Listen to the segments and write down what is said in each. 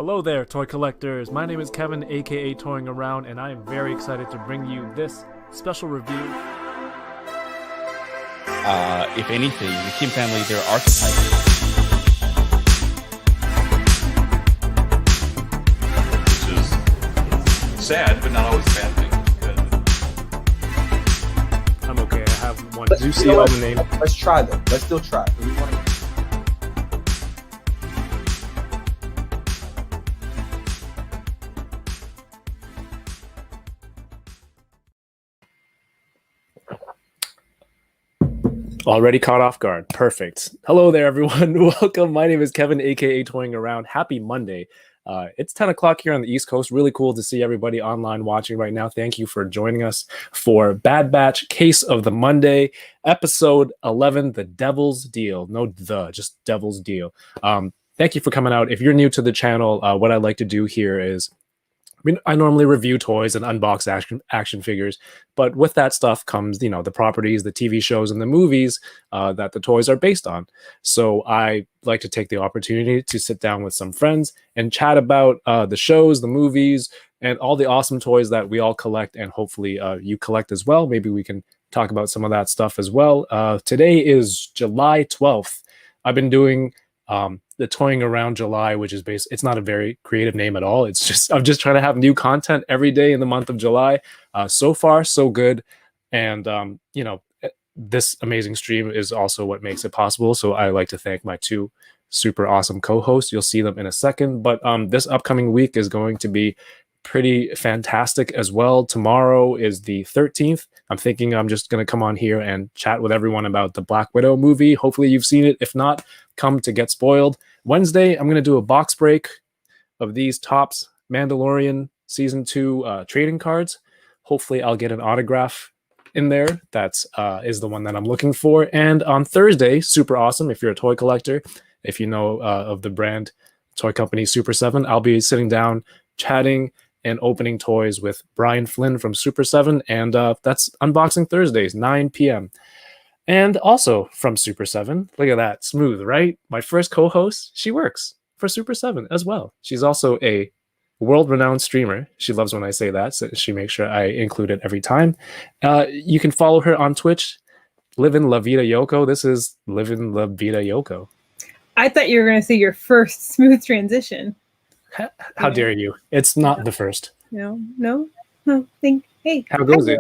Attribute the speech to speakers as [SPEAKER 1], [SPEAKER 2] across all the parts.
[SPEAKER 1] Hello there, toy collectors. My name is Kevin, aka Toying Around, and I am very excited to bring you this special review.
[SPEAKER 2] If anything, the Kim family, they're archetypes.
[SPEAKER 3] Which is sad, but not always a bad thing.
[SPEAKER 1] I'm okay, I have one Zeusy on the name.
[SPEAKER 4] Let's try them. Let's still try.
[SPEAKER 1] Already caught off guard. Perfect. Hello there, everyone. Welcome. My name is Kevin, aka Toying Around. Happy Monday. It's 10 o'clock here on the East Coast. Really cool to see everybody online watching right now. Thank you for joining us for Bad Batch Case of the Monday, episode 11, The Devil's Deal. No, just Devil's Deal. Thank you for coming out. If you're new to the channel, what I like to do here is I normally review toys and unbox action figures, but with that stuff comes, the properties, the TV shows, and the movies that the toys are based on. So I like to take the opportunity to sit down with some friends and chat about the shows, the movies, and all the awesome toys that we all collect, and hopefully you collect as well. Maybe we can talk about some of that stuff as well. Today is July 12th. I've been doing the Toying Around July, which is it's not a very creative name at all. It's just, I'm just trying to have new content every day in the month of July. So far, so good. And, this amazing stream is also what makes it possible. So I like to thank my two super awesome co-hosts. You'll see them in a second, but this upcoming week is going to be pretty fantastic as well. Tomorrow is the 13th. I'm thinking I'm just going to come on here and chat with everyone about the Black Widow movie. Hopefully you've seen it. If not, come to get spoiled. Wednesday, I'm going to do a box break of these Topps Mandalorian Season 2 trading cards. Hopefully I'll get an autograph in there. That's is the one that I'm looking for. And on Thursday, super awesome, if you're a toy collector, if you know of the brand toy company Super 7, I'll be sitting down, chatting, and opening toys with Brian Flynn from Super 7. And that's Unboxing Thursdays, 9 p.m. And also from Super 7, look at that, smooth, right? My first co-host, she works for Super 7 as well. She's also a world-renowned streamer. She loves when I say that, so she makes sure I include it every time. You can follow her on Twitch, Livin La Vida Yoko. This is Livin La Vida Yoko.
[SPEAKER 5] I thought you were going to say your first smooth transition.
[SPEAKER 1] How dare you? It's not the first.
[SPEAKER 5] No. Hey,
[SPEAKER 1] how goes it?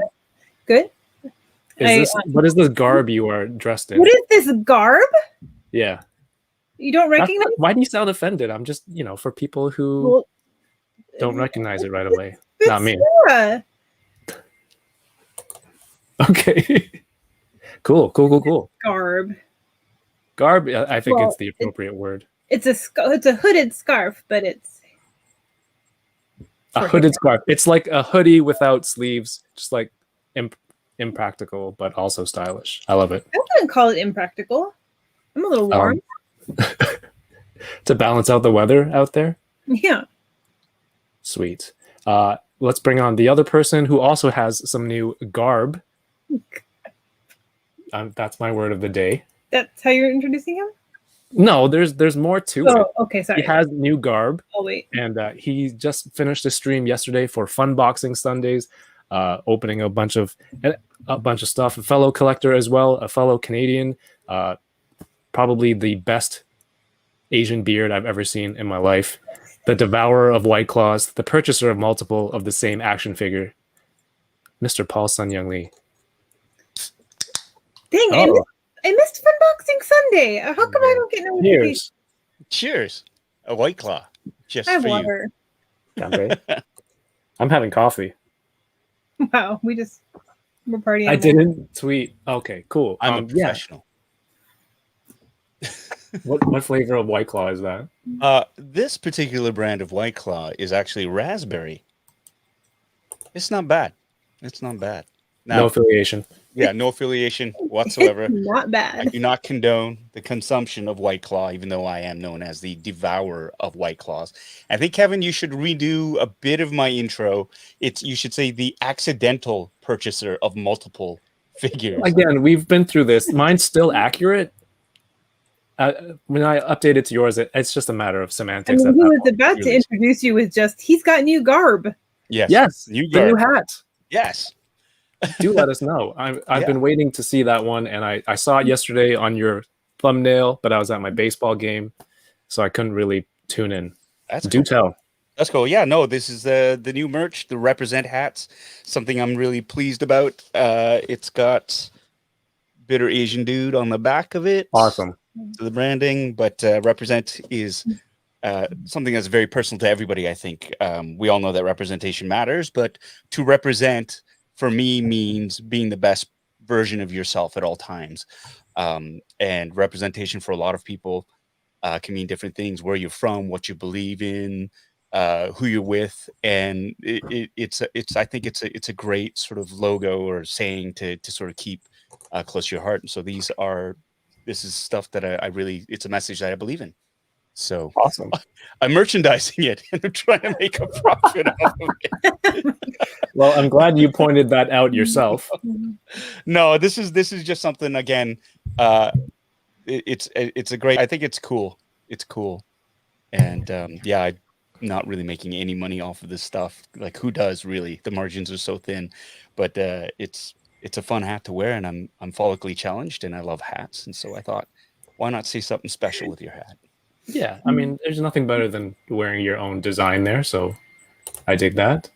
[SPEAKER 5] Good.
[SPEAKER 1] What is this garb you are dressed in?
[SPEAKER 5] What is this garb?
[SPEAKER 1] Yeah.
[SPEAKER 5] You don't recognize?
[SPEAKER 1] Why do you sound offended? I'm just, for people who don't recognize it right away. Not me.
[SPEAKER 5] Sarah.
[SPEAKER 1] Okay. Cool.
[SPEAKER 5] Garb.
[SPEAKER 1] I think it's the appropriate word.
[SPEAKER 5] It's a hooded scarf, but it's
[SPEAKER 1] a hooded scarf. It's like a hoodie without sleeves, just like impractical, but also stylish. I love it.
[SPEAKER 5] I wouldn't call it impractical. I'm a little warm.
[SPEAKER 1] To balance out the weather out there?
[SPEAKER 5] Yeah.
[SPEAKER 1] Sweet. Let's bring on the other person who also has some new garb. That's my word of the day.
[SPEAKER 5] That's how you're introducing him?
[SPEAKER 1] No, there's more to it.
[SPEAKER 5] Okay, sorry.
[SPEAKER 1] He has new garb.
[SPEAKER 5] Oh, wait.
[SPEAKER 1] And he just finished a stream yesterday for Funboxing Sundays, opening a bunch of stuff. A fellow collector as well, a fellow Canadian, probably the best Asian beard I've ever seen in my life. The devourer of White Claws, the purchaser of multiple of the same action figure, Mr. Paul Sun-Hyung Lee.
[SPEAKER 5] Dang, I missed Funboxing Sunday. How come I don't get notifications?
[SPEAKER 2] Cheers. A White Claw. Just
[SPEAKER 5] I have
[SPEAKER 2] for
[SPEAKER 5] water.
[SPEAKER 1] I'm having coffee.
[SPEAKER 5] Wow, we're partying.
[SPEAKER 1] I didn't tweet. Okay, cool.
[SPEAKER 2] I'm a professional.
[SPEAKER 1] Yeah. What flavor of White Claw is that?
[SPEAKER 2] This particular brand of White Claw is actually raspberry. It's not bad. Now,
[SPEAKER 1] no affiliation.
[SPEAKER 2] Yeah, no affiliation whatsoever.
[SPEAKER 5] Not bad.
[SPEAKER 2] I do not condone the consumption of White Claw, even though I am known as the devourer of White Claws. I think, Kevin, you should redo a bit of my intro. You should say the accidental purchaser of multiple figures.
[SPEAKER 1] Again, we've been through this. Mine's still accurate. when I update it to yours, it's just a matter of
[SPEAKER 5] I
[SPEAKER 1] semantics.
[SPEAKER 5] mean,
[SPEAKER 1] at
[SPEAKER 5] he
[SPEAKER 1] that
[SPEAKER 5] was
[SPEAKER 1] point.
[SPEAKER 5] about to
[SPEAKER 2] Really.
[SPEAKER 5] introduce you with just, he's got new garb.
[SPEAKER 2] Yes.
[SPEAKER 1] Yes,
[SPEAKER 2] New
[SPEAKER 1] the new
[SPEAKER 2] garb.
[SPEAKER 1] hat.
[SPEAKER 2] Yes.
[SPEAKER 1] Do let us know. I've
[SPEAKER 2] Yeah.
[SPEAKER 1] been waiting to see that one, and I saw it yesterday on your thumbnail, but I was at my baseball game, so I couldn't really tune in.
[SPEAKER 2] That's
[SPEAKER 1] Do
[SPEAKER 2] cool.
[SPEAKER 1] tell.
[SPEAKER 2] That's cool. Yeah, no, this is the new merch, the Represent hats. Something I'm really pleased about. It's got Bitter Asian Dude on the back of it.
[SPEAKER 1] Awesome.
[SPEAKER 2] To the branding, but Represent is something that's very personal to everybody. I think we all know that representation matters, but to represent for me means being the best version of yourself at all times. And representation for a lot of people can mean different things: where you're from, what you believe in, who you're with, and it's I think it's a great sort of logo or saying to sort of keep close to your heart. And so this is stuff that I really, it's a message that I believe in. So
[SPEAKER 1] Awesome.
[SPEAKER 2] I'm merchandising it and I'm trying to make a profit off of it.
[SPEAKER 1] Well, I'm glad you pointed that out yourself.
[SPEAKER 2] No, this is just something, again, it's a great, I think it's cool. It's cool. And yeah, I'm not really making any money off of this stuff. Like, who does really? The margins are so thin, but it's a fun hat to wear, and I'm follically challenged and I love hats. And so I thought, why not say something special with your hat?
[SPEAKER 1] Yeah, I mean, there's nothing better than wearing your own design there, so I dig that.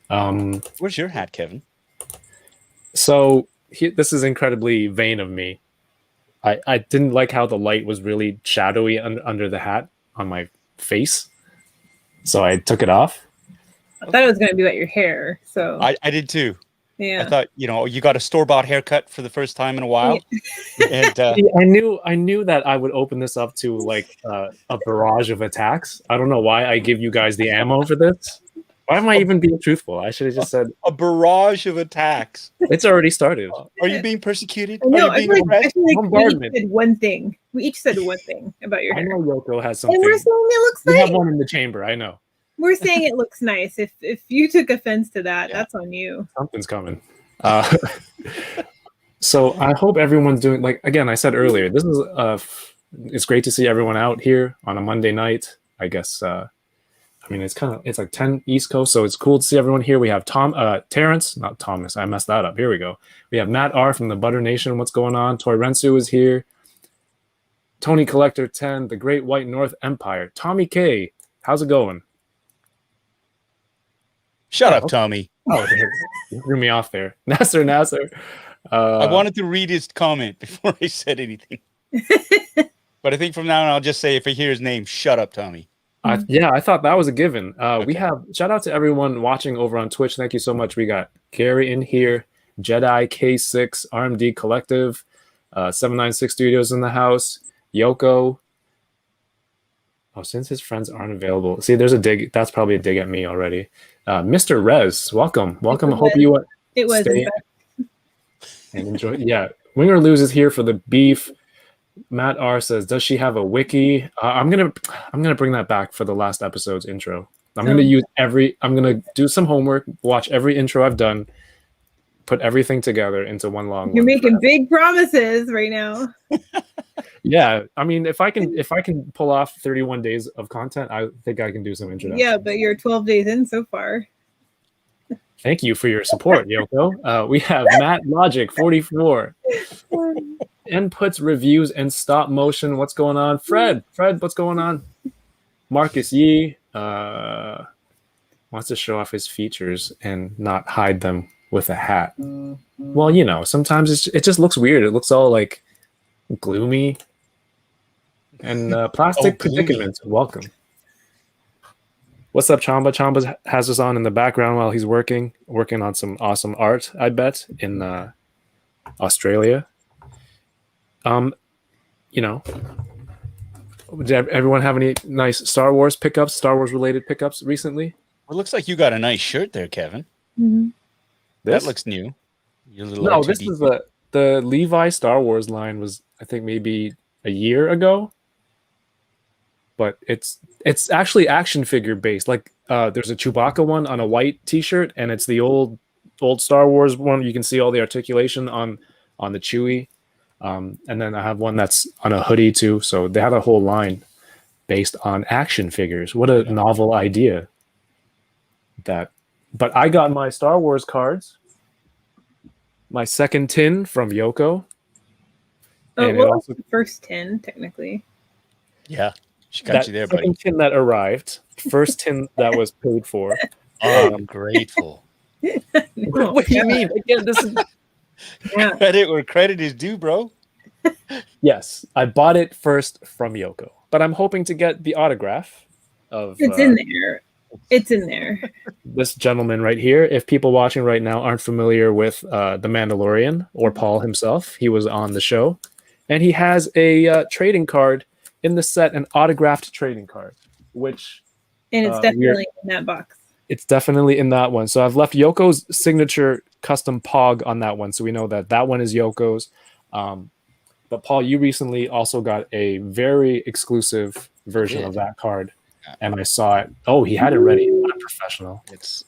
[SPEAKER 2] Where's your hat, Kevin?
[SPEAKER 1] So this is incredibly vain of me. I didn't like how the light was really shadowy under the hat on my face, so I took it off.
[SPEAKER 5] I thought it was going to be about your hair. So
[SPEAKER 2] I did too.
[SPEAKER 5] yeah.
[SPEAKER 2] I thought, you got a store-bought haircut for the first time in a while. And
[SPEAKER 1] I knew that I would open this up to like a barrage of attacks. I don't know why I give you guys the ammo for this. Why am I even being truthful? I should have just said
[SPEAKER 2] a barrage of attacks.
[SPEAKER 1] it's already started.
[SPEAKER 2] Are you being persecuted?
[SPEAKER 5] No,
[SPEAKER 2] Are you being
[SPEAKER 5] I feel
[SPEAKER 2] oppressed?
[SPEAKER 5] like we each
[SPEAKER 1] Bombardment.
[SPEAKER 5] said one thing. We each said one thing about your
[SPEAKER 1] I
[SPEAKER 5] hair.
[SPEAKER 1] know Yoko has
[SPEAKER 5] And
[SPEAKER 1] something.
[SPEAKER 5] we're saying it looks
[SPEAKER 1] We
[SPEAKER 5] nice.
[SPEAKER 1] have one in the chamber. I know
[SPEAKER 5] We're saying it looks nice. If you took offense to that,
[SPEAKER 2] Yeah.
[SPEAKER 5] that's on you.
[SPEAKER 1] something's coming. So I hope everyone's doing, like, again, I said earlier, this is it's great to see everyone out here on a Monday night. I guess I mean it's like 10 East Coast, so it's cool to see everyone here. We have Terrence, not Thomas, I messed that up. Here we go. We have Matt R from the Butter Nation. What's going on? Toy Rensu is here. Tony Collector 10, the Great White North Empire. Tommy K, how's it going?
[SPEAKER 2] Shut up,
[SPEAKER 1] okay.
[SPEAKER 2] Tommy.
[SPEAKER 1] Oh, you threw me off there. Nasser.
[SPEAKER 2] I wanted to read his comment before I said anything. But I think from now on, I'll just say, if I hear his name, shut up, Tommy.
[SPEAKER 1] Yeah, I thought that was a given. We have shout out to everyone watching over on Twitch. Thank you so much. We got Gary in here, Jedi K6, RMD Collective, 796 Studios in the house, Yoko. Oh, since his friends aren't available. See, there's a dig. That's probably a dig at me already. Mr. Rez, welcome. I hope you
[SPEAKER 5] It was.
[SPEAKER 1] stay and enjoy. Yeah, Winger loses here for the beef. Matt R says, "Does she have a wiki?" I'm gonna bring that back for the last episode's intro. I'm gonna do some homework, watch every intro I've done, put everything together into one long.
[SPEAKER 5] You're making big promises right now.
[SPEAKER 1] Yeah, I mean, if I can pull off 31 days of content, I think I can do some introduction.
[SPEAKER 5] Yeah, but you're 12 days in so far.
[SPEAKER 1] Thank you for your support, Yoko. We have Matt Logic 44. Inputs, reviews, and stop motion. What's going on? Fred, what's going on? Marcus Yee wants to show off his features and not hide them with a hat. Well, sometimes it just looks weird. It looks all like gloomy and plastic predicaments. Welcome. What's up, Chamba? Chamba has us on in the background while he's working on some awesome art, I bet, in Australia. Did everyone have any nice Star Wars related pickups recently?
[SPEAKER 2] Well, it looks like you got a nice shirt there, Kevin.
[SPEAKER 5] Mm-hmm.
[SPEAKER 2] That looks new. Your little
[SPEAKER 1] No,
[SPEAKER 2] R2D2.
[SPEAKER 1] this is the Levi Star Wars line was, I think, maybe a year ago. But it's actually action figure based. Like there's a Chewbacca one on a white T-shirt, and it's the old Star Wars one. You can see all the articulation on the Chewie. And then I have one that's on a hoodie too. So they had a whole line based on action figures. What a novel idea. But I got my Star Wars cards, my second tin from Yoko.
[SPEAKER 5] Oh,
[SPEAKER 1] And
[SPEAKER 5] what
[SPEAKER 1] it
[SPEAKER 5] was
[SPEAKER 1] also
[SPEAKER 5] the first 10, technically?
[SPEAKER 2] Yeah, she got
[SPEAKER 1] that
[SPEAKER 2] you there,
[SPEAKER 1] second
[SPEAKER 2] buddy.
[SPEAKER 1] tin that arrived, first tin that was paid for.
[SPEAKER 2] Oh, grateful.
[SPEAKER 5] No,
[SPEAKER 1] What do you mean? Again, this is
[SPEAKER 5] yeah.
[SPEAKER 2] Credit where credit is due, bro.
[SPEAKER 1] yes. I bought it first from Yoko, but I'm hoping to get the autograph of
[SPEAKER 5] It's in there. It's in there.
[SPEAKER 1] this gentleman right here. If people watching right now aren't familiar with the Mandalorian or Paul himself, he was on the show, and he has a trading card in the set, an autographed trading card, which
[SPEAKER 5] And it's definitely in that box.
[SPEAKER 1] it's definitely in that one. So I've left Yoko's signature custom pog on that one, so we know that that one is Yoko's. But Paul, you recently also got a very exclusive version of that card, and I saw it. Oh, he had it ready. What a professional!
[SPEAKER 2] It's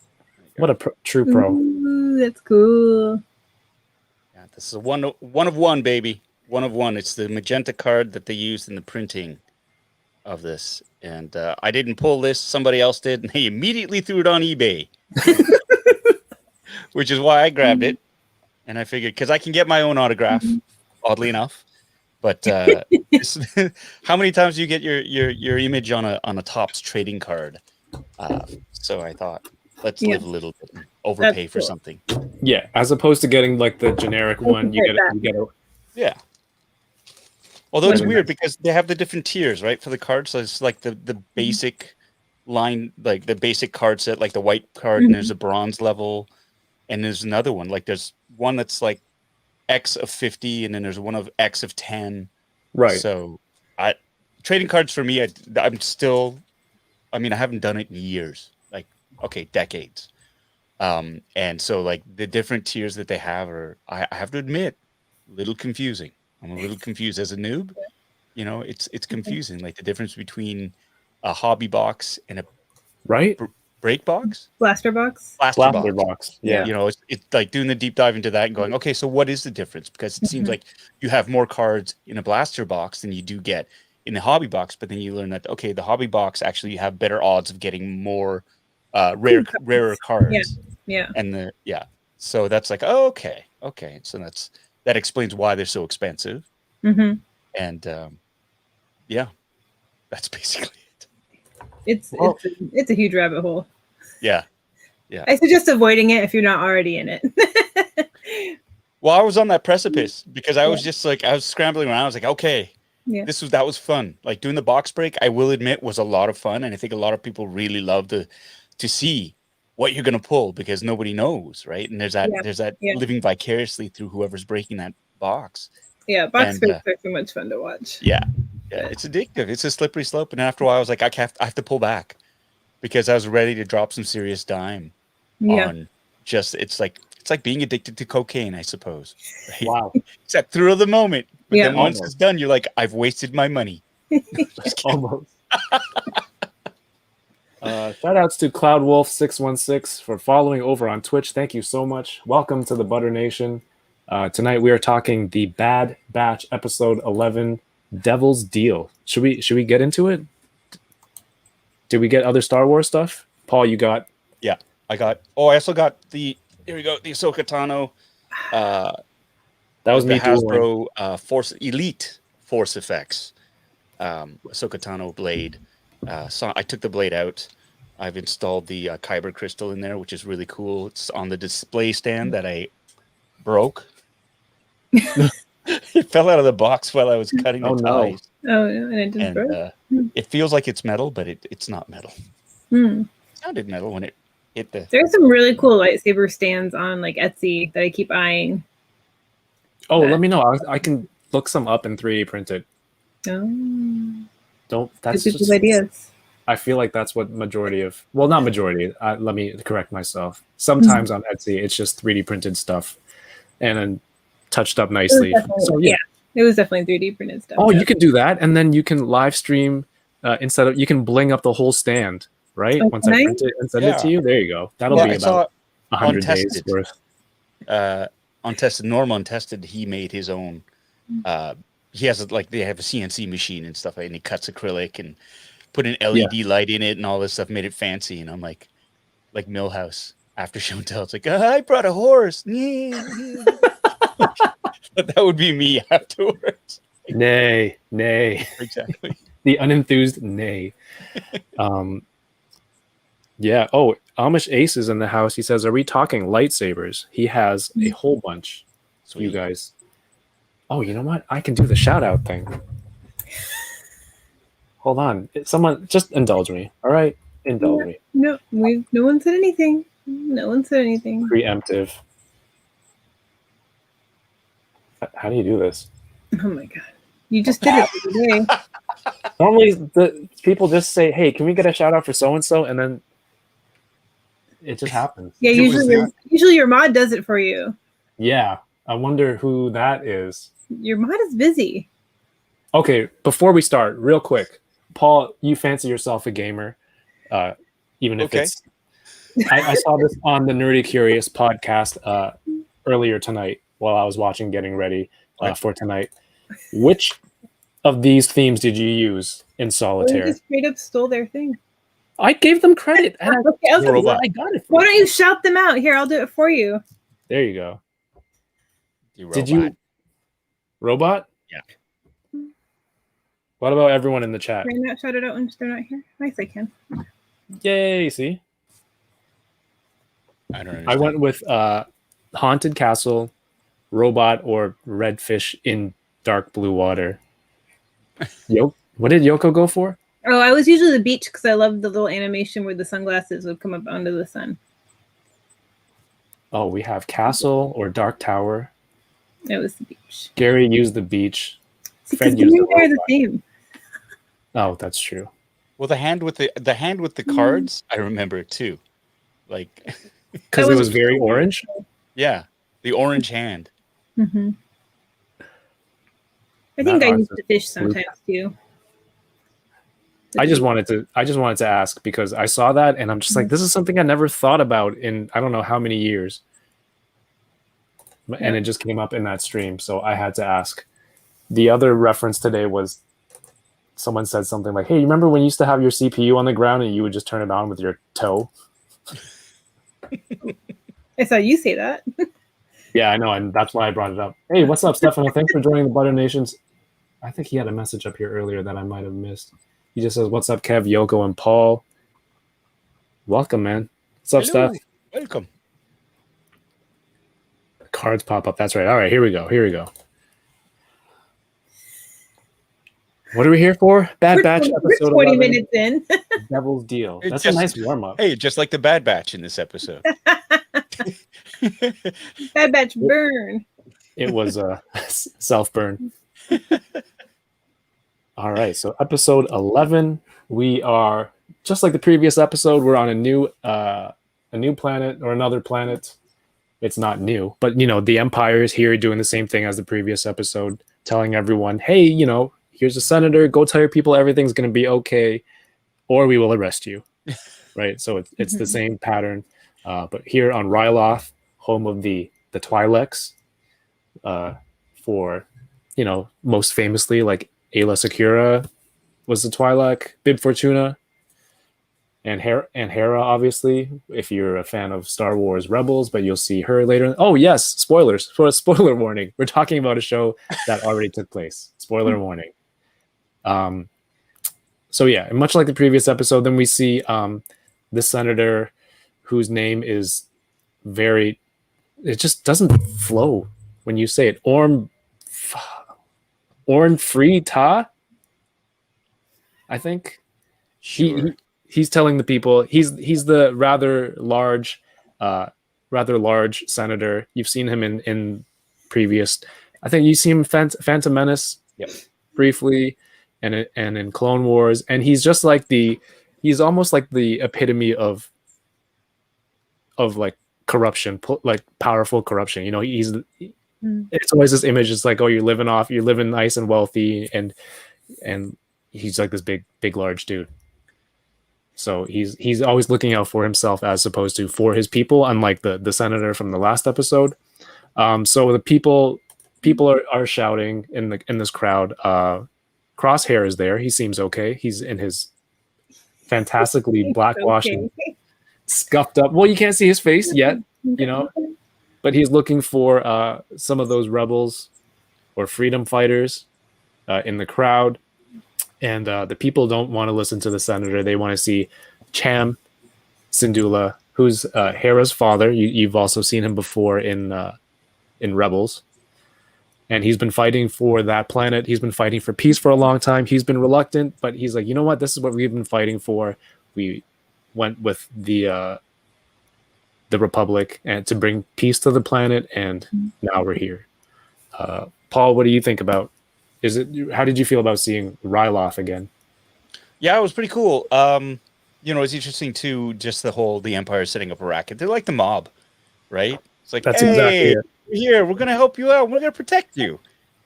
[SPEAKER 1] What a true pro.
[SPEAKER 5] Ooh, that's cool.
[SPEAKER 2] yeah, this is a one of one, baby. One of one. It's the magenta card that they used in the printing of this. And I didn't pull this, somebody else did, and they immediately threw it on eBay. Which is why I grabbed it. And I figured, because I can get my own autograph, oddly enough. But how many times do you get your image on a Topps trading card? So I thought, let's live a little bit, and overpay for something.
[SPEAKER 1] Yeah, as opposed to getting like the generic one, you get a
[SPEAKER 2] Yeah. Although it's weird because they have the different tiers, right, for the cards. So it's like the basic line, like the basic card set, like the white card, and there's a bronze level, and there's another one. Like there's one that's like X of 50, and then there's one of X of 10.
[SPEAKER 1] right.
[SPEAKER 2] So trading cards for me, I'm still, I mean, I haven't done it in years, like, okay, decades. And so like the different tiers that they have are, I have to admit, a little confusing. I'm a little confused as a noob. You know, it's confusing, like the difference between a hobby box and a
[SPEAKER 1] Right?
[SPEAKER 2] break box.
[SPEAKER 5] Blaster box.
[SPEAKER 1] Blaster box. Yeah.
[SPEAKER 2] You know, it's like doing the deep dive into that and going, okay, so what is the difference? Because it seems like you have more cards in a blaster box than you do get in the hobby box, but then you learn that, okay, the hobby box actually you have better odds of getting more rarer cards.
[SPEAKER 5] Yeah.
[SPEAKER 2] And so that's like, oh, okay. So that explains why they're so expensive.
[SPEAKER 5] Mm-hmm.
[SPEAKER 2] And yeah, that's basically it.
[SPEAKER 5] It's a huge rabbit hole.
[SPEAKER 2] Yeah.
[SPEAKER 5] I suggest avoiding it if you're not already in it.
[SPEAKER 2] Well, I was on that precipice because I was just like, I was scrambling around. I was like, okay,
[SPEAKER 5] Yeah.
[SPEAKER 2] that was fun. Like doing the box break, I will admit, was a lot of fun. And I think a lot of people really love to see what you're going to pull because nobody knows. Right. And there's that living vicariously through whoever's breaking that box.
[SPEAKER 5] Yeah. Box breaks are so much fun to watch.
[SPEAKER 2] Yeah. It's addictive. It's a slippery slope. And after a while I was like, I have to pull back because I was ready to drop some serious dime on just, it's like being addicted to cocaine, I suppose. Right?
[SPEAKER 1] Wow.
[SPEAKER 2] It's that thrill of the moment. But then once
[SPEAKER 1] Almost.
[SPEAKER 2] it's done, you're like, I've wasted my money.
[SPEAKER 1] Almost. Shout outs to CloudWolf616 for following over on Twitch. Thank you so much. Welcome to the Butter Nation. Tonight we are talking the Bad Batch episode 11, Devil's Deal. Should we get into it? Did we get other Star Wars stuff? Paul, you got?
[SPEAKER 2] Yeah, I also got the Ahsoka Tano.
[SPEAKER 1] That was
[SPEAKER 2] the
[SPEAKER 1] me
[SPEAKER 2] Hasbro Force Elite Force Effects Ahsoka Tano blade. So I took the blade out. I've installed the Kyber crystal in there, which is really cool. It's on the display stand that I broke. It fell out of the box while I was cutting the ties.
[SPEAKER 5] Oh, and it just broke.
[SPEAKER 2] It feels like it's metal, but it's not metal. It sounded metal when it hit the.
[SPEAKER 5] There's some really cool lightsaber stands on like Etsy that I keep eyeing.
[SPEAKER 1] Oh, let me know. I can look some up and 3D print it.
[SPEAKER 5] Oh.
[SPEAKER 1] That's
[SPEAKER 5] just ideas.
[SPEAKER 1] I feel like that's what majority of, well, not majority. Let me correct myself. Sometimes on Etsy, it's just 3D printed stuff and then touched up nicely. So
[SPEAKER 5] it was definitely 3D printed stuff.
[SPEAKER 1] Oh, you could do that, and then you can live stream instead of, you can bling up the whole stand, right?
[SPEAKER 5] Okay.
[SPEAKER 1] Once I print it and send it to you, there you go. That'll be about 100 days worth.
[SPEAKER 2] Untested, Norm Untested, he made his own he has like they have a CNC machine and stuff, and he cuts acrylic and put an LED light in it and all this stuff, made it fancy. And I'm like Millhouse after show and tell. It's like, I brought a horse. But that would be me afterwards.
[SPEAKER 1] Nay.
[SPEAKER 2] Exactly.
[SPEAKER 1] The unenthused nay. Yeah. Oh, Amish Ace is in the house. He says, "Are we talking lightsabers?" He has a whole bunch. So you guys. Oh, you know what? I can do the shout out thing. Hold on. Someone just indulge me. All right. Indulge me.
[SPEAKER 5] No one said anything. No one said anything.
[SPEAKER 1] Preemptive. How do you do this?
[SPEAKER 5] Oh my god. You just did it today.
[SPEAKER 1] Normally, the people just say, "Hey, can we get a shout out for so and so?" And then it just happens.
[SPEAKER 5] Yeah, usually your mod does it for you.
[SPEAKER 1] Yeah, I wonder who that is.
[SPEAKER 5] Your mod is busy.
[SPEAKER 1] Okay, before we start, real quick, Paul, you fancy yourself a gamer, even if it's. I saw this on the Nerdy Curious podcast earlier tonight while I was watching, getting ready for tonight. Which of these themes did you use in Solitaire?
[SPEAKER 5] You just straight up stole their thing.
[SPEAKER 1] I gave them credit. And
[SPEAKER 5] Okay,
[SPEAKER 1] I got it.
[SPEAKER 5] Why don't you shout them out? Here, I'll do it for you.
[SPEAKER 1] There you go.
[SPEAKER 2] Did you
[SPEAKER 1] robot?
[SPEAKER 2] Yeah.
[SPEAKER 1] What about everyone in the chat?
[SPEAKER 5] Can I not shout it out when they're not here? Nice, I can.
[SPEAKER 1] Yay! See,
[SPEAKER 2] I don't understand.
[SPEAKER 1] I went with Haunted Castle, Robot, or Redfish in Dark Blue Water. What did Yoko go for?
[SPEAKER 5] Oh, I was usually the beach because I loved the little animation where the sunglasses would come up onto the sun.
[SPEAKER 1] Oh, we have Castle or Dark Tower.
[SPEAKER 5] It was the beach.
[SPEAKER 1] Gary used the beach.
[SPEAKER 5] Fred used the theme.
[SPEAKER 1] Oh, that's true.
[SPEAKER 2] Well, the hand with the cards, I remember it too. Like
[SPEAKER 1] because it was very orange.
[SPEAKER 2] Yeah, the orange hand.
[SPEAKER 5] Mm-hmm. I think I used the fish sometimes too.
[SPEAKER 1] I just wanted to ask because I saw that and I'm just like, this is something I never thought about in I don't know how many years. And it just came up in that stream, so I had to ask. The other reference today was someone said something like, "Hey, you remember when you used to have your CPU on the ground and you would just turn it on with your toe?"
[SPEAKER 5] I saw you say that.
[SPEAKER 1] Yeah, I know, and that's why I brought it up. Hey, what's up, Stefano? Thanks for joining the Butter Nations. I think he had a message up here earlier that I might have missed. He just says, "What's up, Kev, Yoko, and Paul? Welcome, man. What's up,
[SPEAKER 2] Hello.
[SPEAKER 1] Steph?
[SPEAKER 2] Welcome."
[SPEAKER 1] Cards pop up. That's right. All right, here we go. What are we here for? Bad Batch episode
[SPEAKER 5] 20
[SPEAKER 1] 11.
[SPEAKER 5] minutes in.
[SPEAKER 1] Devil's Deal.
[SPEAKER 2] It's
[SPEAKER 1] That's
[SPEAKER 2] just
[SPEAKER 1] a nice warm up.
[SPEAKER 2] Hey, just like the Bad Batch in this episode.
[SPEAKER 5] Bad Batch burn.
[SPEAKER 1] It was a self burn. All right, so episode 11. We are just like the previous episode. We're on a new planet or another planet. It's not new, but the Empire is here doing the same thing as the previous episode, telling everyone, "Hey, here's a senator. Go tell your people everything's going to be okay, or we will arrest you." Right. So it's the same pattern, but here on Ryloth, home of the Twi'leks, for most famously, like Ayla Secura was the Twi'lek, Bib Fortuna, and Hera, obviously, if you're a fan of Star Wars Rebels, but you'll see her later. Oh yes, spoilers. For a spoiler warning, we're talking about a show that already took place. Spoiler warning. So yeah, much like the previous episode, then we see the senator whose name is it just doesn't flow when you say it. Orn Free Ta, I think.
[SPEAKER 2] Sure.
[SPEAKER 1] He's telling the people he's the rather large senator. You've seen him in previous. I think you see him Phantom Menace, briefly, and in Clone Wars, and he's just like he's almost like the epitome of like corruption, like powerful corruption. It's always this image. It's like, oh, you're living nice and wealthy, and he's like this big large dude. So he's always looking out for himself as opposed to for his people, unlike the senator from the last episode. So the people people are shouting in this crowd. Crosshair is there. He seems okay. He's in his fantastically blackwashed,
[SPEAKER 5] Okay.
[SPEAKER 1] scuffed up. Well, you can't see his face yet, but he's looking for some of those rebels or freedom fighters in the crowd. And the people don't want to listen to the senator. They want to see Cham Syndulla, who's Hera's father. You've also seen him before in Rebels. And he's been fighting for that planet. He's been fighting for peace for a long time. He's been reluctant, but he's like, you know what? This is what we've been fighting for. We went with the Republic and to bring peace to the planet, and now we're here. Paul, what do you think about? How did you feel about seeing Ryloth again?
[SPEAKER 2] Yeah, it was pretty cool. It's interesting too. Just the Empire setting up a racket. They're like the mob, right? It's like,
[SPEAKER 1] That's
[SPEAKER 2] hey,
[SPEAKER 1] exactly it.
[SPEAKER 2] here, we're going to help you out. We're going to protect you.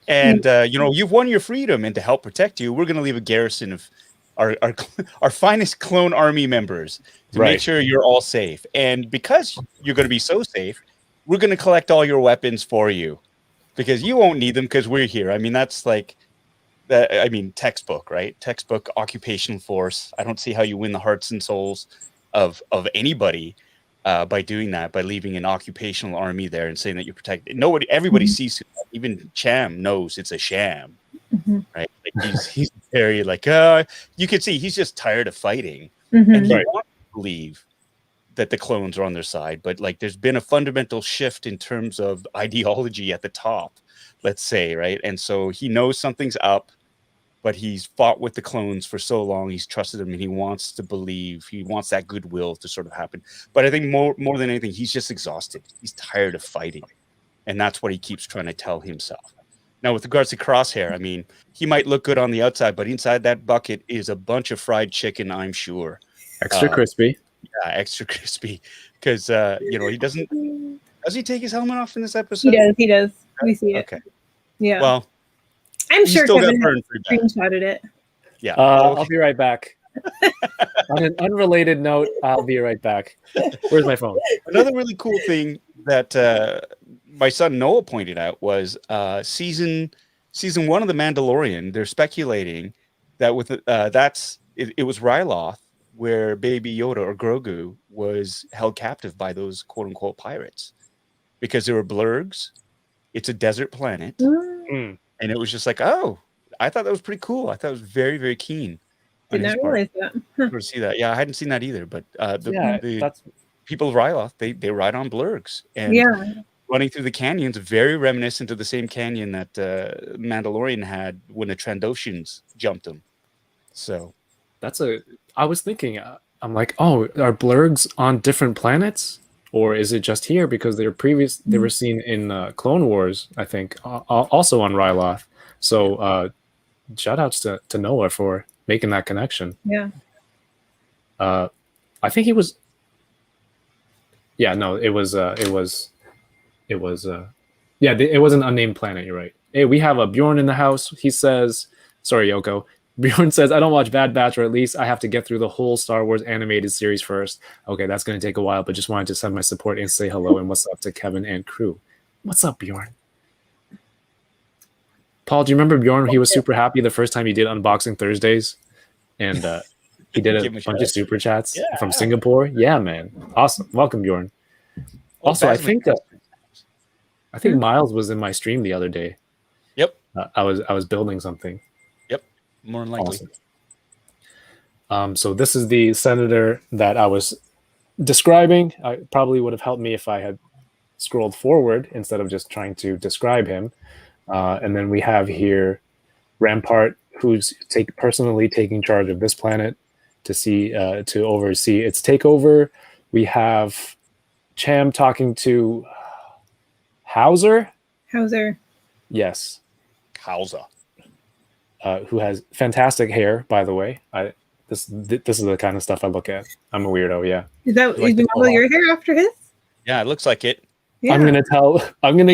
[SPEAKER 2] And, you've won your freedom. And to help protect you, we're going to leave a garrison of our finest clone army members to make sure you're all safe. And because you're going to be so safe, we're going to collect all your weapons for you because you won't need them because we're here. I mean, that's like, textbook, right? Textbook occupational force. I don't see how you win the hearts and souls of anybody by doing that, by leaving an occupational army there and saying that you protect it. Everybody sees it. Even Cham knows it's a sham, right? Like he's very like, you could see he's just tired of fighting. And he wants to believe that the clones are on their side, but like there's been a fundamental shift in terms of ideology at the top, let's say, right? And so he knows something's up, but he's fought with the clones for so long. He's trusted them, and he wants to believe. He wants that goodwill to sort of happen. But I think more than anything, he's just exhausted. He's tired of fighting, and that's what he keeps trying to tell himself. Now, with regards to Crosshair, I mean, he might look good on the outside, but inside that bucket is a bunch of fried chicken, I'm sure.
[SPEAKER 1] Extra crispy.
[SPEAKER 2] Yeah, extra crispy. Because, he doesn't... Does he take his helmet off in this episode?
[SPEAKER 5] He does. We see it.
[SPEAKER 2] Okay.
[SPEAKER 5] Yeah.
[SPEAKER 2] Well,
[SPEAKER 5] I'm sure
[SPEAKER 2] still
[SPEAKER 5] Kevin
[SPEAKER 2] got burned pretty bad.
[SPEAKER 5] screenshotted it.
[SPEAKER 2] Yeah.
[SPEAKER 1] I'll be right back. On an unrelated note, I'll be right back. Where's my phone?
[SPEAKER 2] Another really cool thing that my son Noah pointed out was season 1 of The Mandalorian. They're speculating that with it was Ryloth where Baby Yoda or Grogu was held captive by those quote unquote pirates because there were blurgs. It's a desert planet.
[SPEAKER 1] Mm.
[SPEAKER 2] And it was just like, oh, I thought that was pretty cool. I thought it was very, very keen.
[SPEAKER 5] Did not realize that.
[SPEAKER 2] To see that. Yeah, I hadn't seen that either. But the
[SPEAKER 1] that's
[SPEAKER 2] people of Ryloth, they ride on blurgs. And running through the canyons, very reminiscent of the same canyon that Mandalorian had when the Trandoshans jumped them. So
[SPEAKER 1] I was thinking, I'm like, oh, are blurgs on different planets? Or is it just here because they were seen in Clone Wars, I think, also on Ryloth. So shout outs to Noah for making that connection.
[SPEAKER 5] Yeah.
[SPEAKER 1] I think he was. Yeah, no, it was it was an unnamed planet. You're right. Hey, we have a Bjorn in the house. He says, sorry, Yoko. Bjorn says, I don't watch Bad Batch, or at least I have to get through the whole Star Wars animated series first. Okay, that's going to take a while, but just wanted to send my support and say hello and what's up to Kevin and crew. What's up, Bjorn? Paul, do you remember Bjorn? He was super happy the first time he did Unboxing Thursdays, and he did a bunch of super chats from Singapore. Yeah, man. Awesome. Welcome, Bjorn. Also, I think Miles was in my stream the other day.
[SPEAKER 2] Yep.
[SPEAKER 1] I was building something.
[SPEAKER 2] More than likely.
[SPEAKER 1] Awesome. So this is the senator that I was describing. I probably would have helped me if I had scrolled forward instead of just trying to describe him. And then we have here Rampart, who's personally taking charge of this planet to oversee its takeover. We have Cham talking to Hauser. Yes.
[SPEAKER 2] Hauser.
[SPEAKER 1] Who has fantastic hair, by the way. This is the kind of stuff I look at. I'm a weirdo, yeah.
[SPEAKER 5] Is you model your hair after his?
[SPEAKER 2] Yeah, it looks like it.
[SPEAKER 5] Yeah.
[SPEAKER 1] I'm gonna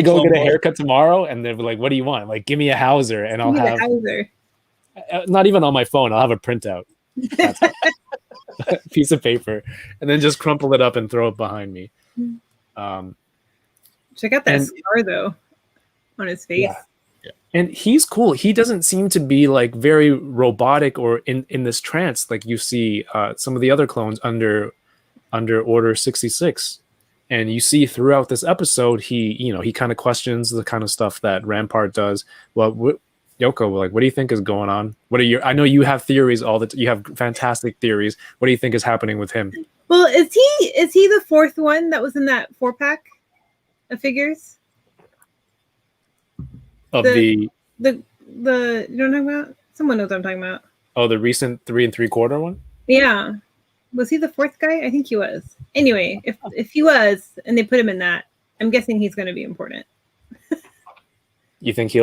[SPEAKER 1] go get a haircut tomorrow, and they'll be like, "What do you want? Like, give me a Hauser, and I'll have
[SPEAKER 5] Hauser.
[SPEAKER 1] Not even on my phone. I'll have a printout, piece of paper, and then just crumple it up and throw it behind me."
[SPEAKER 5] Check out that scar, though. on his face.
[SPEAKER 1] Yeah. And he's cool. He doesn't seem to be like very robotic or in this trance like you see some of the other clones under Order 66. And you see throughout this episode, he kind of questions the kind of stuff that Rampart does. Well, Yoko, like, what do you think is going on? I know you have theories you have fantastic theories. What do you think is happening with him?
[SPEAKER 5] Well, is he the fourth one that was in that 4-pack of figures?
[SPEAKER 1] Of
[SPEAKER 5] the
[SPEAKER 1] you
[SPEAKER 5] know what I'm talking about? Someone knows what I'm talking about.
[SPEAKER 1] Oh, the recent 3 3/4 one?
[SPEAKER 5] Yeah. Was he the fourth guy? I think he was. Anyway, if he was and they put him in that, I'm guessing he's going to be important.
[SPEAKER 1] You think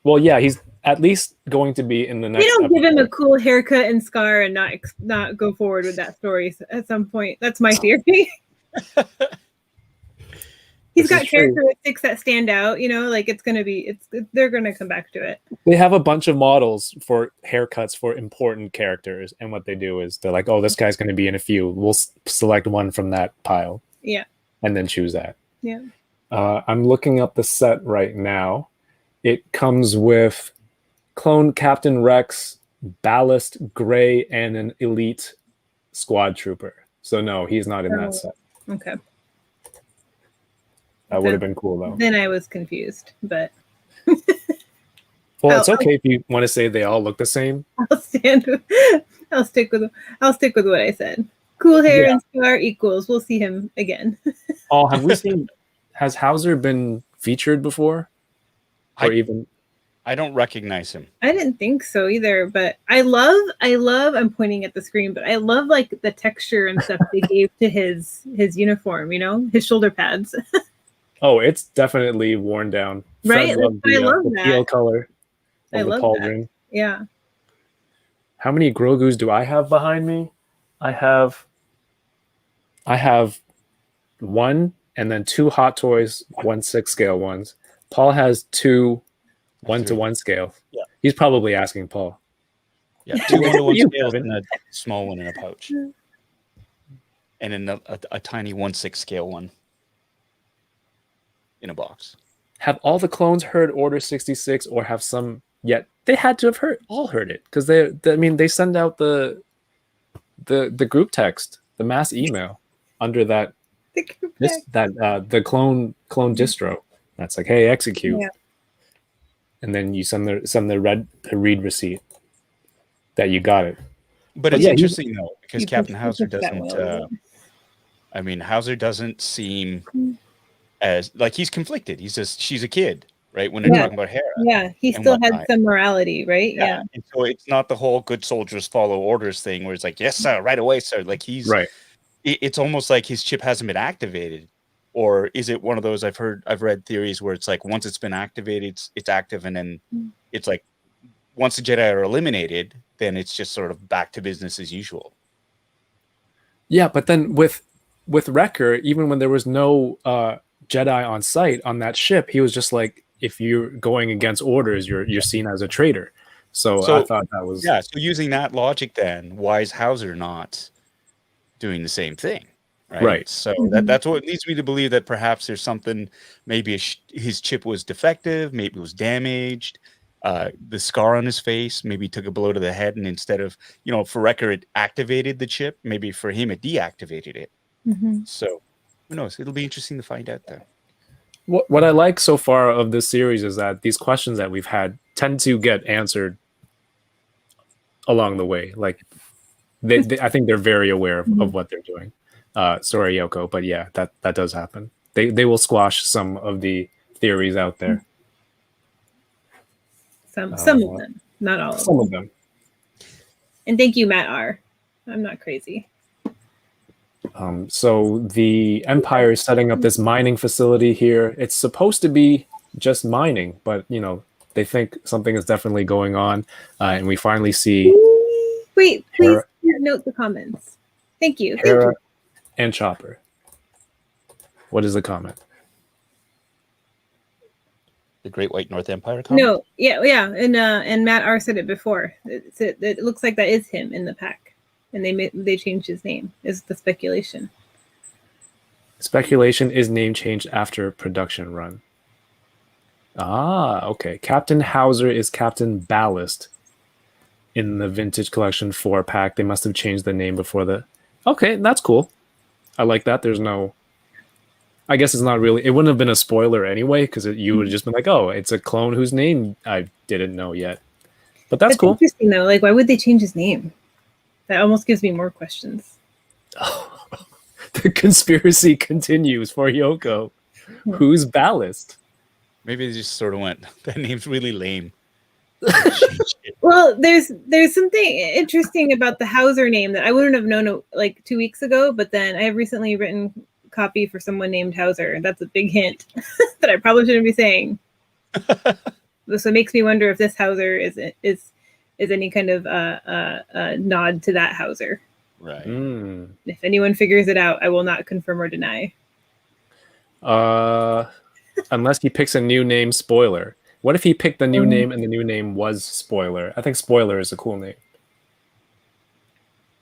[SPEAKER 1] well, yeah, he's at least going to be in the next
[SPEAKER 5] They don't
[SPEAKER 1] episode.
[SPEAKER 5] give him a cool haircut and scar and not go forward with that story at some point. That's my theory. He's got characteristics that stand out, like they're going to come back to it.
[SPEAKER 1] They have a bunch of models for haircuts for important characters, and what they do is they're like, oh, this guy's going to be in a few. We'll select one from that pile.
[SPEAKER 5] Yeah.
[SPEAKER 1] And then choose that.
[SPEAKER 5] Yeah.
[SPEAKER 1] I'm looking up the set right now. It comes with Clone Captain Rex, Ballast, Gray, and an Elite Squad Trooper. So no, he's not in that set.
[SPEAKER 5] Okay.
[SPEAKER 1] That would have been cool, though.
[SPEAKER 5] Then I was confused, but...
[SPEAKER 1] Well, it's okay if you want to say they all look the same.
[SPEAKER 5] I'll stick with what I said. Cool hair and scar equals. We'll see him again.
[SPEAKER 1] Oh, has Hauser been featured before?
[SPEAKER 2] I don't recognize him.
[SPEAKER 5] I didn't think so either, but I love, I'm pointing at the screen, but I love like the texture and stuff they gave to his uniform, his shoulder pads.
[SPEAKER 1] Oh, it's definitely worn down.
[SPEAKER 5] Right?
[SPEAKER 1] I love the teal color of the pauldron.
[SPEAKER 5] Yeah.
[SPEAKER 1] How many Grogus do I have behind me? I have one and then 2 Hot Toys, 1/6 scale ones. Paul has 2 1-to-1 scale. Yeah. He's probably asking Paul.
[SPEAKER 2] Yeah, 2 1-to-1 scales and a small one in a pouch. And then a tiny 1/6 scale one in a box.
[SPEAKER 1] Have all the clones heard Order 66 or have some yet? They had to have all heard it because they send out the group text, the mass email under that the clone distro. That's like, hey, execute. Yeah. And then you send the read receipt that you got it.
[SPEAKER 2] But it's interesting though, because Captain Hauser doesn't Hauser doesn't seem as like he's conflicted. She's a kid, right? When they're talking about Hera.
[SPEAKER 5] Yeah, he still had some morality, right? Yeah.
[SPEAKER 2] And so it's not the whole good soldiers follow orders thing where it's like, yes, sir, right away, sir. Like he's
[SPEAKER 1] right.
[SPEAKER 2] It's almost like his chip hasn't been activated. Or is it one of those I've read theories where it's like once it's been activated, it's active, and then it's like once the Jedi are eliminated, then it's just sort of back to business as usual.
[SPEAKER 1] Yeah, but then with Wrecker, even when there was no Jedi on site on that ship, he was just like, if you're going against orders, you're seen as a traitor. So I thought that was
[SPEAKER 2] So using that logic, then why is Hauser not doing the same thing? Right. So that's what leads me to believe that perhaps there's something. Maybe his chip was defective. Maybe it was damaged. The scar on his face. Maybe he took a blow to the head, and instead of for Wrecker, it activated the chip. Maybe for him, it deactivated it. Mm-hmm. So who knows? It'll be interesting to find out then.
[SPEAKER 1] What I like so far of this series is that these questions that we've had tend to get answered along the way. Like I think they're very aware of what they're doing. Sorry, Yoko, but yeah, that does happen. They will squash some of the theories out there.
[SPEAKER 5] Some of them, not all of them.
[SPEAKER 1] Some of them.
[SPEAKER 5] And thank you, Matt R. I'm not crazy.
[SPEAKER 1] So the Empire is setting up this mining facility here. It's supposed to be just mining, but they think something is definitely going on, and we finally see.
[SPEAKER 5] Wait, please note the comments. Thank you.
[SPEAKER 1] Hera and Chopper. What is the comment?
[SPEAKER 2] The Great White North Empire comment?
[SPEAKER 5] No, yeah, and Matt R said it before. It looks like that is him in the pack, and they changed his name. Is the speculation? Speculation
[SPEAKER 1] is name changed after production run. Ah, okay. Captain Hauser is Captain Ballast in the Vintage Collection 4-pack. They must have changed the name before the... Okay, that's cool. I like that. There's no... I guess it's not really... It wouldn't have been a spoiler anyway, because you would have just been like, oh, it's a clone whose name I didn't know yet. But that's cool.
[SPEAKER 5] Interesting, though. Like, why would they change his name? That almost gives me more questions.
[SPEAKER 1] The conspiracy continues for Yoko. Who's Ballast?
[SPEAKER 2] Maybe they just sort of went, that name's really lame.
[SPEAKER 5] Well, there's something interesting about the Hauser name that I wouldn't have known like 2 weeks ago, but then I have recently written copy for someone named Hauser. That's a big hint that I probably shouldn't be saying. So it makes me wonder if this Hauser is any kind of nod to that Hauser.
[SPEAKER 2] Right.
[SPEAKER 5] If anyone figures it out, I will not confirm or deny.
[SPEAKER 1] Unless he picks a new name, spoiler. What if he picked the new name and the new name was Spoiler? I think Spoiler is a cool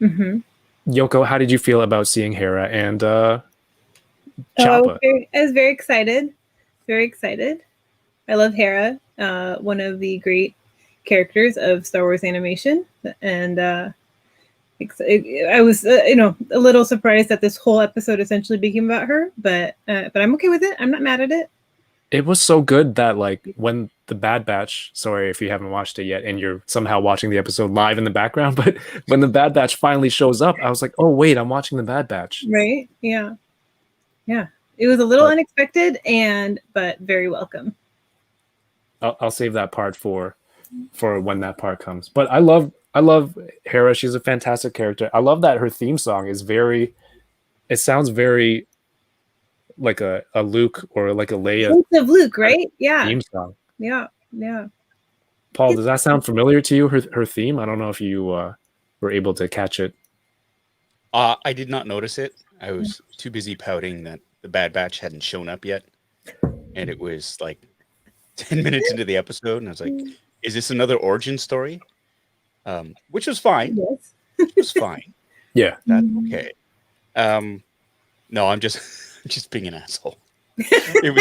[SPEAKER 1] name. Yoko, how did you feel about seeing Hera and Choppa?
[SPEAKER 5] I was very excited. Very excited. I love Hera, one of the great characters of Star Wars animation. And I was, a little surprised that this whole episode essentially became about her, but I'm okay with it. I'm not mad at it.
[SPEAKER 1] It was so good that, like, when the Bad Batch, sorry if you haven't watched it yet and you're somehow watching the episode live in the background, but when the Bad Batch finally shows up, I was like, oh, wait, I'm watching the Bad Batch.
[SPEAKER 5] Right? Yeah. Yeah. It was a little unexpected, but very welcome.
[SPEAKER 1] I'll save that part for when that part comes. But I love Hera. She's a fantastic character. I love that her theme song is it sounds very like a Luke or like a Leia.
[SPEAKER 5] Sense of Luke, right? Yeah.
[SPEAKER 1] Theme song.
[SPEAKER 5] Yeah. Yeah.
[SPEAKER 1] Paul, does that sound familiar to you? Her theme? I don't know if you were able to catch it.
[SPEAKER 2] I did not notice it. I was too busy pouting that the Bad Batch hadn't shown up yet, and it was like 10 minutes into the episode, and I was like, "Is this another origin story?" Which was fine.
[SPEAKER 5] Yes.
[SPEAKER 2] It was fine.
[SPEAKER 1] Yeah.
[SPEAKER 2] That's okay. No, I'm just being an asshole. It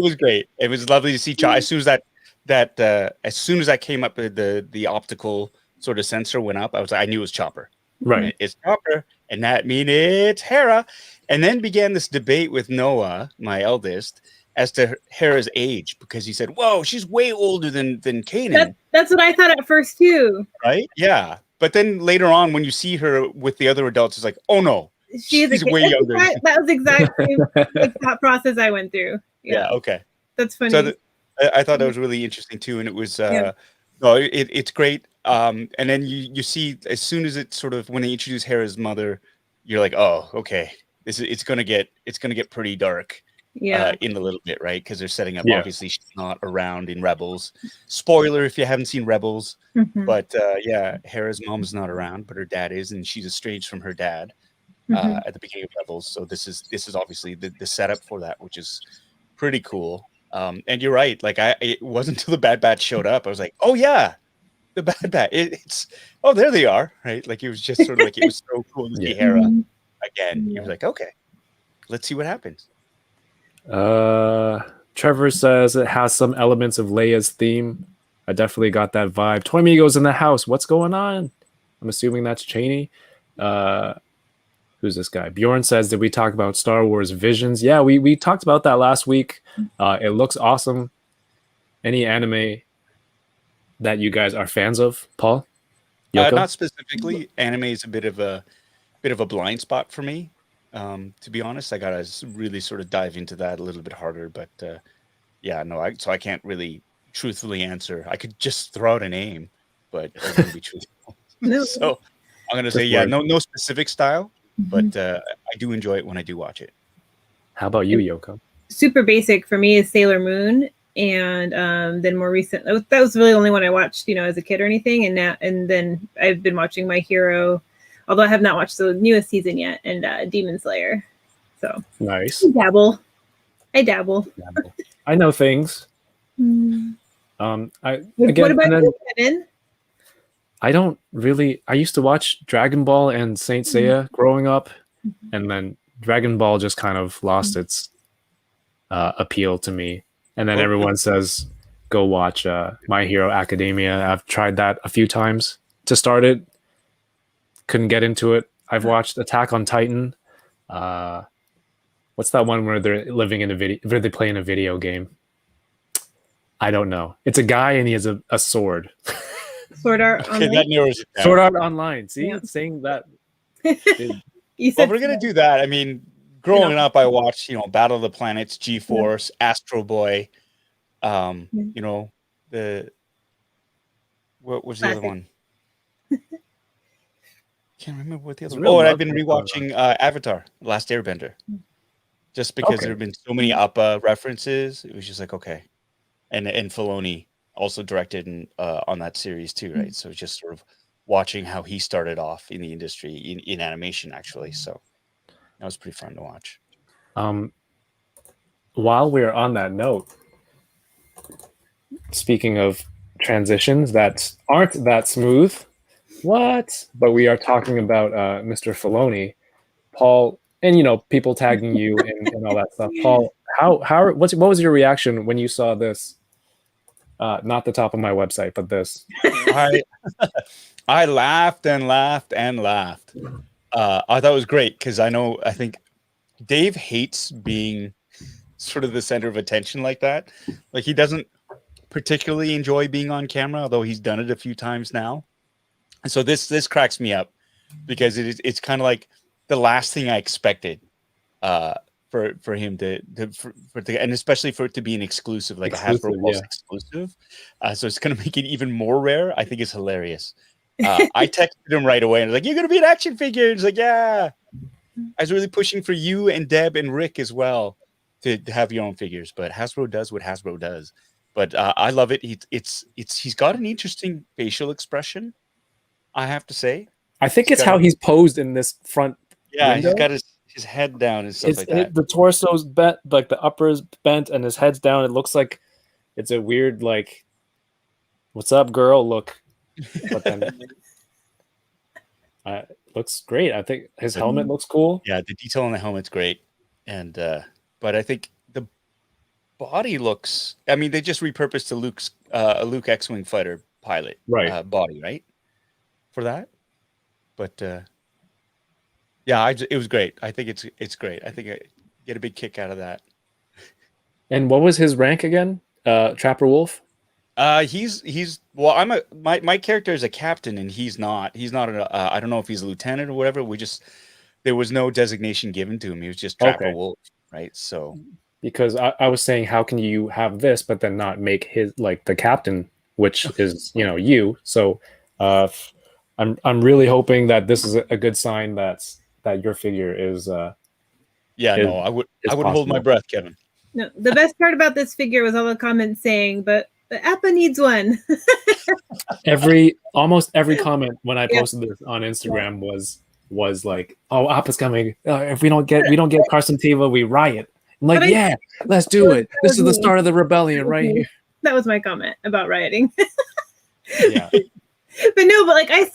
[SPEAKER 2] was great. It was lovely to see Chopper. As soon as that came up, the optical sort of sensor went up. I knew it was Chopper.
[SPEAKER 1] Right.
[SPEAKER 2] It's Chopper, and that means it's Hera. And then began this debate with Noah, my eldest, as to Hera's age, because he said, "Whoa, she's way older than Kanan."
[SPEAKER 5] That's what I thought at first too.
[SPEAKER 2] Right? Yeah. But then later on, when you see her with the other adults, it's like, "Oh no, she's way younger."
[SPEAKER 5] That was exactly the thought process I went through.
[SPEAKER 2] Yeah. Okay.
[SPEAKER 5] That's funny.
[SPEAKER 2] So I thought that was really interesting too, and it was it's great. And then you see as soon as it sort of when they introduce Hera's mother, you're like, oh, okay, it's gonna get pretty dark.
[SPEAKER 5] Yeah.
[SPEAKER 2] In a little bit, right? Because they're setting up. Obviously, she's not around in Rebels. Spoiler if you haven't seen Rebels, but Hera's mom's not around, but her dad is, and she's estranged from her dad at the beginning of Rebels. So this is obviously the setup for that, which is pretty cool. And you're right. Like it wasn't until the Bad Batch showed up, I was like, oh yeah, the Bad Batch. It's there they are, right? Like it was just sort of like it was so cool to see Hera again. You was like, okay, let's see what happens.
[SPEAKER 1] Trevor says it has some elements of Leia's theme. I definitely got that vibe. Toy Migo's in the house. What's going on? I'm assuming that's Cheney. Who's this guy? Bjorn says, did we talk about Star Wars Visions? Yeah, we talked about that last week. It looks awesome. Any anime that you guys are fans of, Paul? Yoko?
[SPEAKER 2] Not specifically. Anime is a bit of a blind spot for me. To be honest, I gotta really sort of dive into that a little bit harder. But so I can't really truthfully answer. I could just throw out a name, but I wouldn't be truthful. So I'm gonna say no specific style, but I do enjoy it when I do watch it.
[SPEAKER 1] How about you, Yoko?
[SPEAKER 5] Super basic for me is Sailor Moon, and then more recent that was really the only one I watched, as a kid or anything, and then I've been watching My Hero. Although I have not watched the newest season yet, and Demon Slayer. So
[SPEAKER 1] nice.
[SPEAKER 5] I dabble.
[SPEAKER 1] I know things.
[SPEAKER 5] What about you, Kevin?
[SPEAKER 1] I don't really. I used to watch Dragon Ball and Saint Seiya growing up, and then Dragon Ball just kind of lost its appeal to me. And then
[SPEAKER 2] Well,
[SPEAKER 1] everyone says, go watch My Hero Academia. I've tried that a few times to start it. Couldn't get into it. I've watched Attack on Titan. What's that one where they're living in a video, where they play in a video game? I don't know. It's a guy and he has a sword.
[SPEAKER 5] Sword Art
[SPEAKER 2] okay,
[SPEAKER 5] Online.
[SPEAKER 2] that narrows it down.
[SPEAKER 1] Sword Art Online. See,
[SPEAKER 5] Yeah.
[SPEAKER 1] saying that.
[SPEAKER 5] You
[SPEAKER 2] Well,
[SPEAKER 5] said
[SPEAKER 2] we're gonna do that. I mean, growing up, I watched, Battle of the Planets, G-Force, Astro Boy. The what was the other
[SPEAKER 5] Classic.
[SPEAKER 2] one? Can't remember what the other
[SPEAKER 1] There's
[SPEAKER 2] one.
[SPEAKER 1] real
[SPEAKER 2] Oh, and I've
[SPEAKER 1] love
[SPEAKER 2] been
[SPEAKER 1] for it.
[SPEAKER 2] rewatching Avatar: Last Airbender, just because there have been so many Appa references. It was just like, okay, and Filoni also directed on that series too, right? So it's just sort of watching how he started off in the industry in animation, actually. So that was pretty fun to watch.
[SPEAKER 1] While we're on that note, speaking of transitions that aren't that smooth, but we are talking about Mr. Filoni, Paul, and people tagging you and all that stuff. Paul, what was your reaction when you saw this? Not the top of my website, but this.
[SPEAKER 2] I laughed and laughed and laughed. I thought it was great because I think Dave hates being sort of the center of attention like that. Like, he doesn't particularly enjoy being on camera, although he's done it a few times now. And so this cracks me up because it's kind of like the last thing I expected for him to and especially for it to be an exclusive, like a Hasbro Pulse exclusive. So it's going to make it even more rare. I think it's hilarious. I texted him right away and was like, "You're going to be an action figure." He's like, "Yeah." I was really pushing for you and Deb and Rick as well to have your own figures, but Hasbro does what Hasbro does. But I love it. He's got an interesting facial expression, I have to say.
[SPEAKER 1] I think it's how he's posed in this front.
[SPEAKER 2] Yeah,
[SPEAKER 1] window.
[SPEAKER 2] he's got his head down and stuff like that.
[SPEAKER 1] The torso's bent, like the upper's bent, and his head's down. It looks like it's a weird, like, "What's up, girl?" look. But then looks great. I think his helmet looks cool.
[SPEAKER 2] Yeah, the detail on the helmet's great, and but I think the body looks. I mean, they just repurposed a Luke X-wing fighter pilot body, right, for that. But yeah, it was great. I think it's great. I think I get a big kick out of that.
[SPEAKER 1] And what was his rank again? Trapper Wolf.
[SPEAKER 2] He's well. My character is a captain, and he's not. He's not. I don't know if he's a lieutenant or whatever. There was no designation given to him. He was just Trapper Wolf, right? So
[SPEAKER 1] because I was saying, how can you have this, but then not make his, like, the captain, which is you. So I'm really hoping that this is a good sign that your figure is.
[SPEAKER 2] I would hold my breath, Kevin.
[SPEAKER 5] No, the best part about this figure was all the comments saying, but Appa needs one.
[SPEAKER 1] Almost every comment when I posted this on Instagram was like, "Oh, Appa's coming. If we don't get Carson Teva, we riot." I'm like, "Yeah, let's do it. This is the start of the rebellion right here."
[SPEAKER 5] That was my comment about rioting.
[SPEAKER 2] Yeah.
[SPEAKER 5] But like I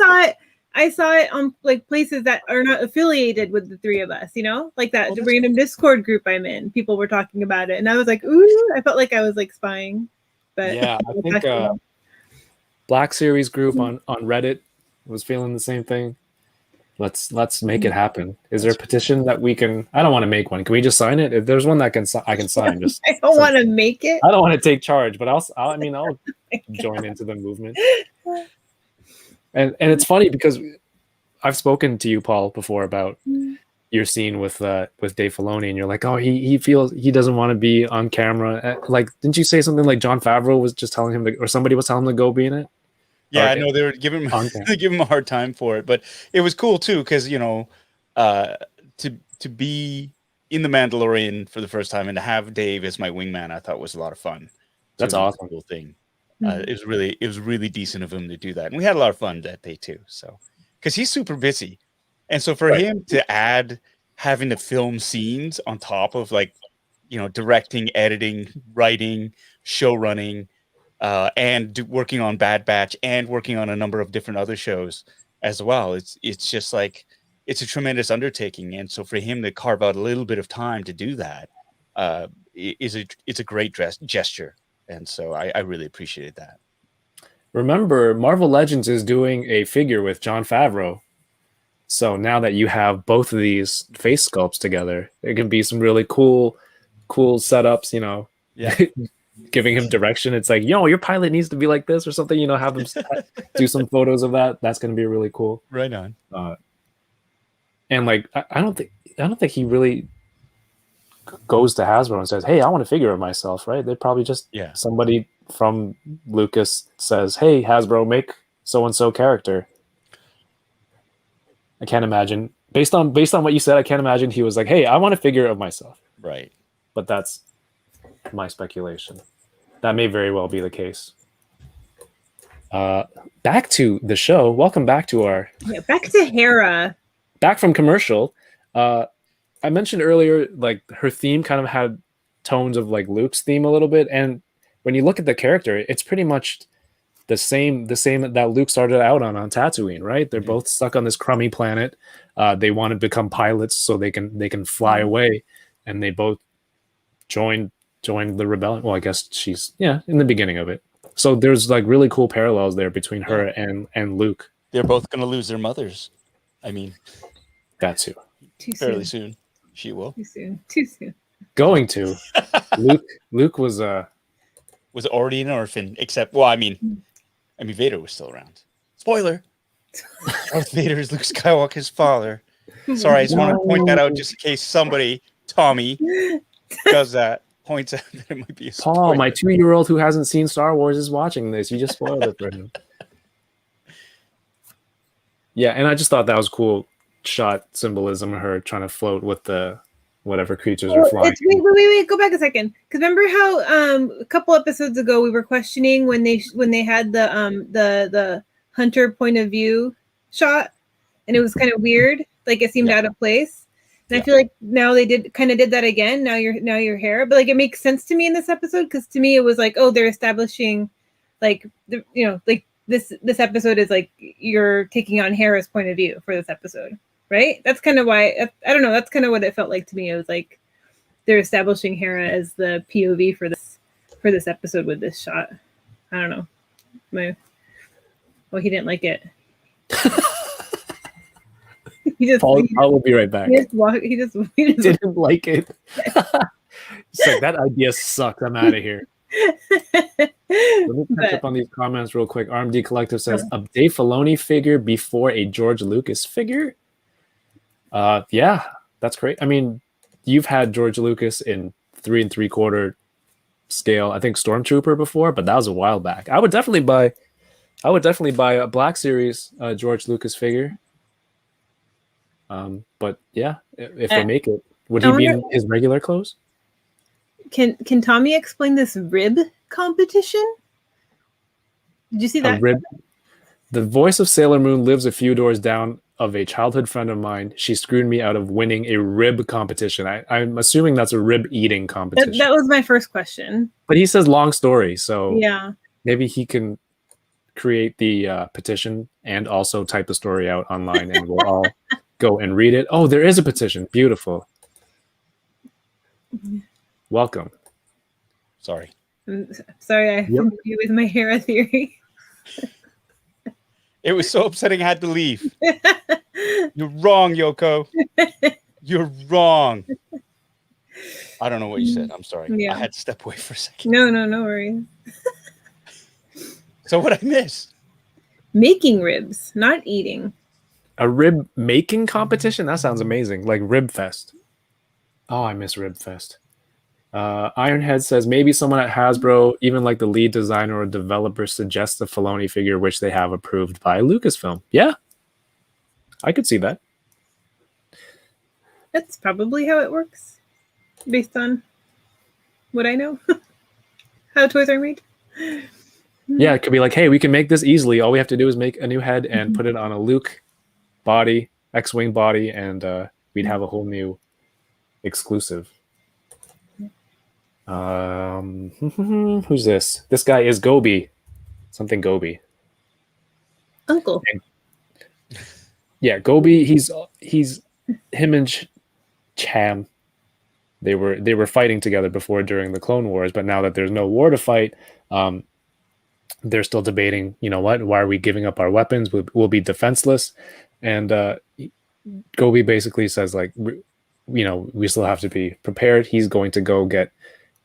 [SPEAKER 5] saw it on, like, places that are not affiliated with the three of us, like that random Discord group I'm in. People were talking about it, and I was like, "Ooh!" I felt like I was, like, spying. But
[SPEAKER 1] yeah, I think Black Series group on Reddit was feeling the same thing. Let's make it happen. Is there a petition that we can? I don't want to make one. Can we just sign it? If there's one that I can sign. Just
[SPEAKER 5] I don't want to make it.
[SPEAKER 1] I don't want to take charge, but I'll join into the movement. And it's funny because I've spoken to you, Paul, before about your scene with Dave Filoni, and you're like, "Oh, he feels he doesn't want to be on camera." Like, didn't you say something like Jon Favreau was just telling him or somebody was telling him to go be in it?
[SPEAKER 2] Yeah, I know they were giving him a hard time for it, but it was cool too because to be in the Mandalorian for the first time and to have Dave as my wingman, I thought was a lot of fun.
[SPEAKER 1] That's awesome.
[SPEAKER 2] Cool thing. It was really decent of him to do that, and we had a lot of fun that day too. So, because he's super busy, and so for him to add having to film scenes on top of, like, directing, editing, writing, show running, and working on Bad Batch and working on a number of different other shows as well. It's just like it's a tremendous undertaking, and so for him to carve out a little bit of time to do that, it's a great gesture, and so I really appreciated that.
[SPEAKER 1] Remember, Marvel Legends is doing a figure with Jon Favreau. So now that you have both of these face sculpts together, it can be some really cool setups,
[SPEAKER 2] Yeah.
[SPEAKER 1] giving him direction. It's like, your pilot needs to be like this or something, have him do some photos of that. That's going to be really cool.
[SPEAKER 2] Right on.
[SPEAKER 1] And like, I don't think he really goes to Hasbro and says, "Hey, I want a figure of myself," right? They're probably just somebody from Lucas says, "Hey, Hasbro, make so-and-so character." I can't imagine, based on what you said, I can't imagine he was like, "Hey, I want a figure of myself."
[SPEAKER 2] Right.
[SPEAKER 1] But that's my speculation. That may very well be the case. Back to the show. Welcome back to our
[SPEAKER 5] back to Hera.
[SPEAKER 1] Back from commercial. I mentioned earlier, like, her theme kind of had tones of like Luke's theme a little bit, and when you look at the character, it's pretty much the same that Luke started out on Tatooine, right? They're both stuck on this crummy planet. They want to become pilots so they can fly away, and they both joined the rebellion. Well, I guess she's in the beginning of it. So there's like really cool parallels there between her and Luke.
[SPEAKER 2] They're both going to lose their mothers. I mean,
[SPEAKER 1] that too.
[SPEAKER 2] Fairly soon. She will.
[SPEAKER 5] Too soon.
[SPEAKER 1] Going to. Luke was
[SPEAKER 2] already an orphan, except, well, I mean, Vader was still around. Spoiler. Darth Vader is Luke Skywalker's father. Sorry, I just want to point that out just in case somebody, Tommy, does that. Points out that it might be a spoiler.
[SPEAKER 1] Paul, my 2-year-old who hasn't seen Star Wars is watching this. You just spoiled it for him. Yeah, and I just thought that was cool shot symbolism of her trying to float with the whatever creatures are flying.
[SPEAKER 5] Wait, go back a second. Because remember how a couple episodes ago we were questioning when they had the hunter point of view shot, and it was kind of weird, like it seemed out of place. And I feel like now they did that again. Now you're Hera, but like it makes sense to me in this episode, because to me it was like, oh, they're establishing like like this episode is like you're taking on Hera's point of view for this episode, right? That's kind of why I don't know. That's kind of what it felt like to me. It was like they're establishing Hera as the POV for this episode with this shot. I don't know. He didn't like it.
[SPEAKER 1] Paul will be right back.
[SPEAKER 5] He just
[SPEAKER 1] didn't like it. It's like, that idea sucks. I'm out of here. Let me catch up on these comments real quick. RMD Collective says a Dave Filoni figure before a George Lucas figure. Yeah, that's great. I mean, you've had George Lucas in 3 3/4 scale. I think Stormtrooper before, but that was a while back. I would definitely buy a Black Series George Lucas figure. But yeah, if they make it, would he be in his regular clothes?
[SPEAKER 5] Can Tommy explain this rib competition? Did you see that?
[SPEAKER 1] Rib. The voice of Sailor Moon lives a few doors down of a childhood friend of mine. She screwed me out of winning a rib competition. I'm assuming that's a rib eating competition.
[SPEAKER 5] That was my first question.
[SPEAKER 1] But he says long story, so
[SPEAKER 5] yeah,
[SPEAKER 1] maybe he can create the petition and also type the story out online, and we'll all go and read it. Oh, there is a petition. Beautiful. Welcome.
[SPEAKER 2] Sorry.
[SPEAKER 5] I'm sorry, I offended you with my Hera theory.
[SPEAKER 2] It was so upsetting I had to leave. You're wrong, Yoko. You're wrong. I don't know what you said. I'm sorry.
[SPEAKER 5] Yeah.
[SPEAKER 2] I had to step away for a second.
[SPEAKER 5] No worries.
[SPEAKER 2] So what I miss?
[SPEAKER 5] Making ribs, not eating.
[SPEAKER 1] A rib making competition? That sounds amazing. Like Rib Fest. Oh, I miss Rib Fest. Ironhead says maybe someone at Hasbro, even like the lead designer or developer, suggests a Filoni figure which they have approved by Lucasfilm. Yeah, I could see that.
[SPEAKER 5] That's probably how it works, based on what I know. How toys are made.
[SPEAKER 1] Yeah, it could be like, hey, we can make this easily. All we have to do is make a new head and put it on a Luke body, X-Wing body, and we'd have a whole new exclusive. Who's this? This guy is Gobi. Something Gobi.
[SPEAKER 5] Uncle.
[SPEAKER 1] Yeah, Gobi. He's him and Cham. they were fighting together before during the Clone Wars, but now that there's no war to fight, they're still debating, you know what, why are we giving up our weapons? We'll be defenseless. And Gobi basically says, like, you know, we still have to be prepared. He's going to go get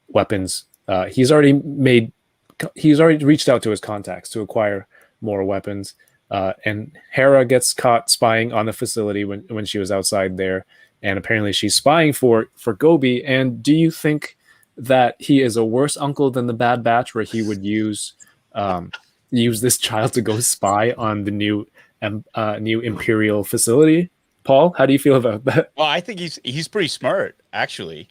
[SPEAKER 1] weapons. He's already reached out to his contacts to acquire more weapons. And Hera gets caught spying on the facility when she was outside there. And apparently she's spying for Gobi. And do you think that he is a worse uncle than the Bad Batch, where he would use this child to go spy on the new Imperial facility? Paul, how do you feel about that?
[SPEAKER 2] Well, I think he's pretty smart, actually.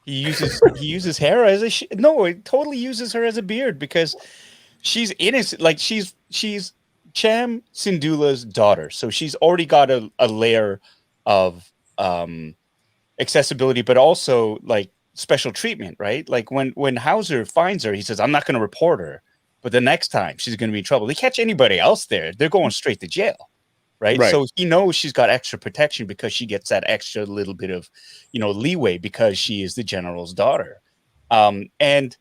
[SPEAKER 2] He uses Hera as it totally uses her as a beard, because she's innocent. Like, she's Cham Syndulla's daughter, so she's already got a layer of accessibility, but also like special treatment, right? Like when Hauser finds her, he says, "I'm not going to report her, but the next time she's going to be in trouble." They catch anybody else there, they're going straight to jail. Right? So he knows she's got extra protection because she gets that extra little bit of, you know, leeway because she is the general's daughter. And,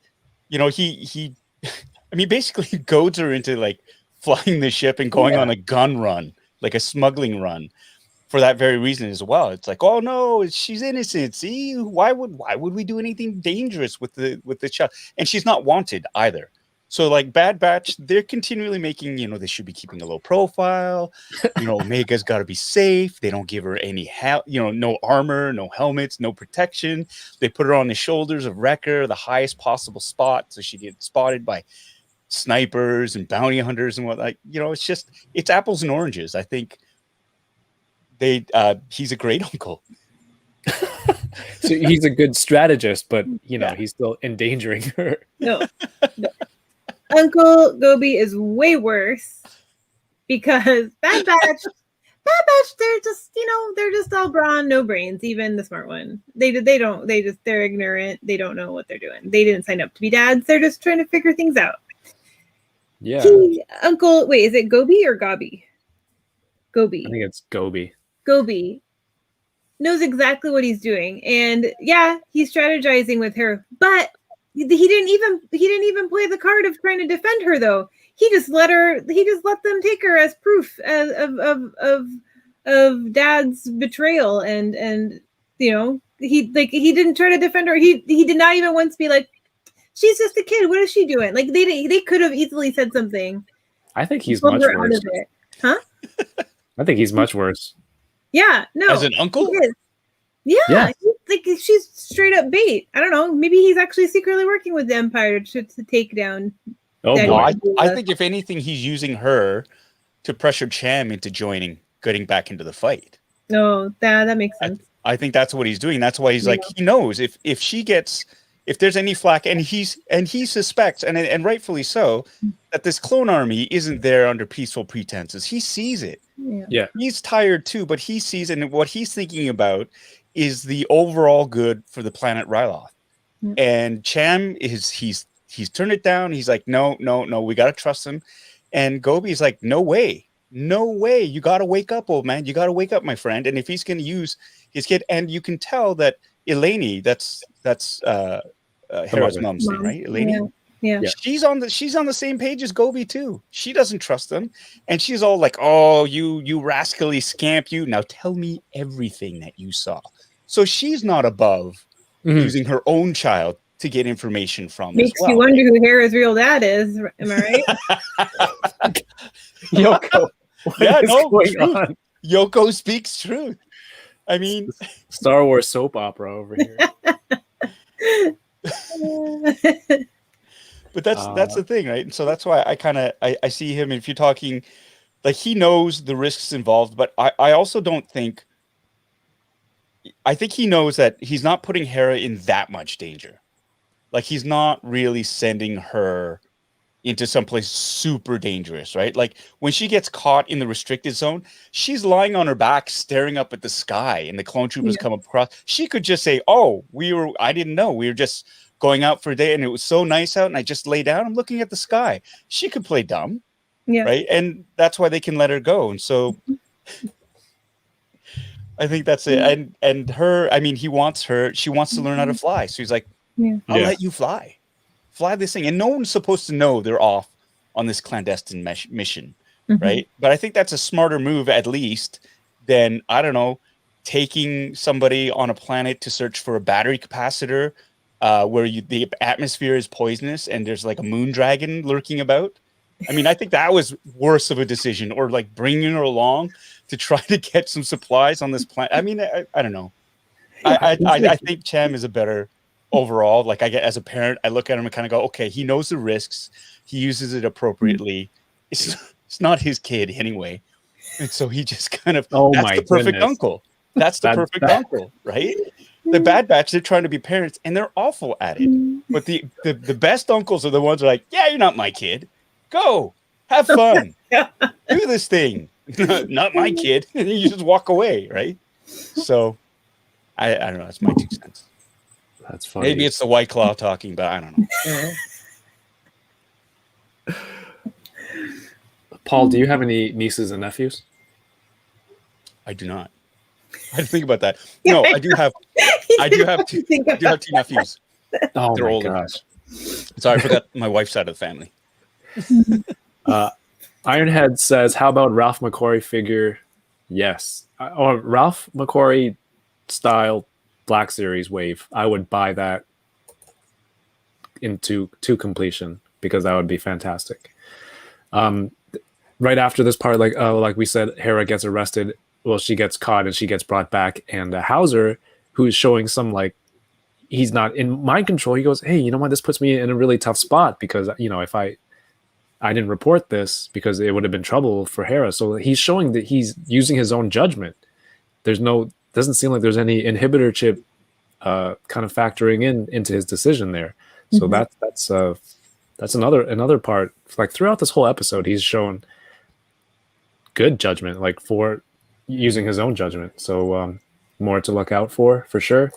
[SPEAKER 2] you know, he basically goads her into like flying the ship and going on a gun run, like a smuggling run, for that very reason as well. It's like, oh no, she's innocent. See, why would we do anything dangerous with the child? And she's not wanted either. So like Bad Batch, they're continually making, you know, they should be keeping a low profile. You know, Omega's got to be safe. They don't give her any no armor, no helmets, no protection. They put her on the shoulders of Wrecker, the highest possible spot, so she gets spotted by snipers and bounty hunters and whatnot. You know, it's apples and oranges. I think he's a great uncle.
[SPEAKER 1] So he's a good strategist, but you know, he's still endangering her.
[SPEAKER 5] No. Uncle Gobi is way worse, because Bad Batch, they're just all brawn, no brains. Even the smart one, they're ignorant. They don't know what they're doing. They didn't sign up to be dads. They're just trying to figure things out.
[SPEAKER 1] Yeah.
[SPEAKER 5] Wait, is it Gobi or Gobi? Gobi.
[SPEAKER 1] I think it's Gobi.
[SPEAKER 5] Gobi knows exactly what he's doing, and yeah, he's strategizing with her, but he didn't even play the card of trying to defend her, though. He just let them take her as proof of Dad's betrayal, and you know, he didn't try to defend her. He did not even once be like, she's just a kid, what is she doing? Like, they could have easily said something.
[SPEAKER 1] I think he's much worse.
[SPEAKER 5] Huh?
[SPEAKER 1] I think he's much worse.
[SPEAKER 5] Yeah, no.
[SPEAKER 2] As an uncle?
[SPEAKER 5] Yeah. Like, she's straight up bait. I don't know. Maybe he's actually secretly working with the Empire to take down.
[SPEAKER 1] Oh boy.
[SPEAKER 2] I think if anything, he's using her to pressure Cham into getting back into the fight.
[SPEAKER 5] No, that makes sense.
[SPEAKER 2] I think that's what he's doing. That's why he's like, he knows if there's any flack, and he suspects, and rightfully so, that this clone army isn't there under peaceful pretenses. He sees it.
[SPEAKER 1] Yeah.
[SPEAKER 2] He's tired too, but he sees it, and what he's thinking about is the overall good for the planet Ryloth. Yeah. And Cham he's turned it down. He's like, no, we got to trust him. And Gobi's like, no way. You got to wake up, old man. You got to wake up, my friend. And if he's going to use his kid, and you can tell that Eleni, that's Hera's mom's name, right? Eleni.
[SPEAKER 5] Yeah.
[SPEAKER 2] She's on the same page as Gobi too. She doesn't trust him, and she's all like, "Oh, you rascally scamp! You now tell me everything that you saw." So she's not above using her own child to get information from.
[SPEAKER 5] Makes you wonder who Hera's real dad is. Am I right?
[SPEAKER 1] Yoko. What is going on?
[SPEAKER 2] Yoko speaks truth. I mean,
[SPEAKER 1] Star Wars soap opera over here.
[SPEAKER 2] But that's the thing, right? And so that's why I see him. If you're talking, like, he knows the risks involved, but I also don't think. I think he knows that he's not putting Hera in that much danger. Like, he's not really sending her into someplace super dangerous, right? Like, when she gets caught in the restricted zone, she's lying on her back, staring up at the sky, and the clone troopers come across. She could just say, "Oh, I didn't know. We were just going out for a day, and it was so nice out, and I just lay down. I'm looking at the sky." She could play dumb, right? And that's why they can let her go. And so, I think that's it. And her, I mean, he wants her. She wants to learn how to fly. So he's like,
[SPEAKER 5] Yeah.
[SPEAKER 2] I'll
[SPEAKER 1] Yeah.
[SPEAKER 2] let you fly this thing. And no one's supposed to know they're off on this clandestine mission, right? But I think that's a smarter move, at least, than, I don't know, taking somebody on a planet to search for a battery capacitor where the atmosphere is poisonous and there's like a moon dragon lurking about. I mean, I think that was worse of a decision, or like bringing her along to try to get some supplies on this planet. I mean, I don't know. I think Chem is a better overall. Like, I get, as a parent, I look at him and kind of go, okay, he knows the risks. He uses it appropriately. It's not his kid anyway. And so he just kind of, that's the perfect uncle. That's the perfect uncle, right? The Bad Batch, they're trying to be parents and they're awful at it. But the best uncles are the ones who are like, yeah, you're not my kid. Go, have fun, do this thing. Not my kid. And you just walk away, right? So I don't know. That's my 2 cents.
[SPEAKER 1] That's funny.
[SPEAKER 2] Maybe it's the White Claw talking, but I don't know.
[SPEAKER 1] Paul, do you have any nieces and nephews?
[SPEAKER 2] I do not. I had to think about that. No, I do have. I do have two nephews.
[SPEAKER 1] Oh
[SPEAKER 2] They're
[SPEAKER 1] my
[SPEAKER 2] older.
[SPEAKER 1] gosh.
[SPEAKER 2] Sorry, I forgot my wife's side of the family.
[SPEAKER 1] Ironhead says, how about Ralph McQuarrie figure? Yes. Or Ralph McQuarrie style Black Series wave. I would buy that to completion because that would be fantastic. Right after this part, like we said, Hera gets arrested. Well, she gets caught and she gets brought back. And Hauser, who's showing some he's not in mind control. He goes, hey, you know what? This puts me in a really tough spot because, if I didn't report this because it would have been trouble for Hera. So he's showing that he's using his own judgment. Doesn't seem like there's any inhibitor chip kind of factoring into his decision there. So that's another part. Like throughout this whole episode, he's shown good judgment, like for using his own judgment. So more to look out for sure.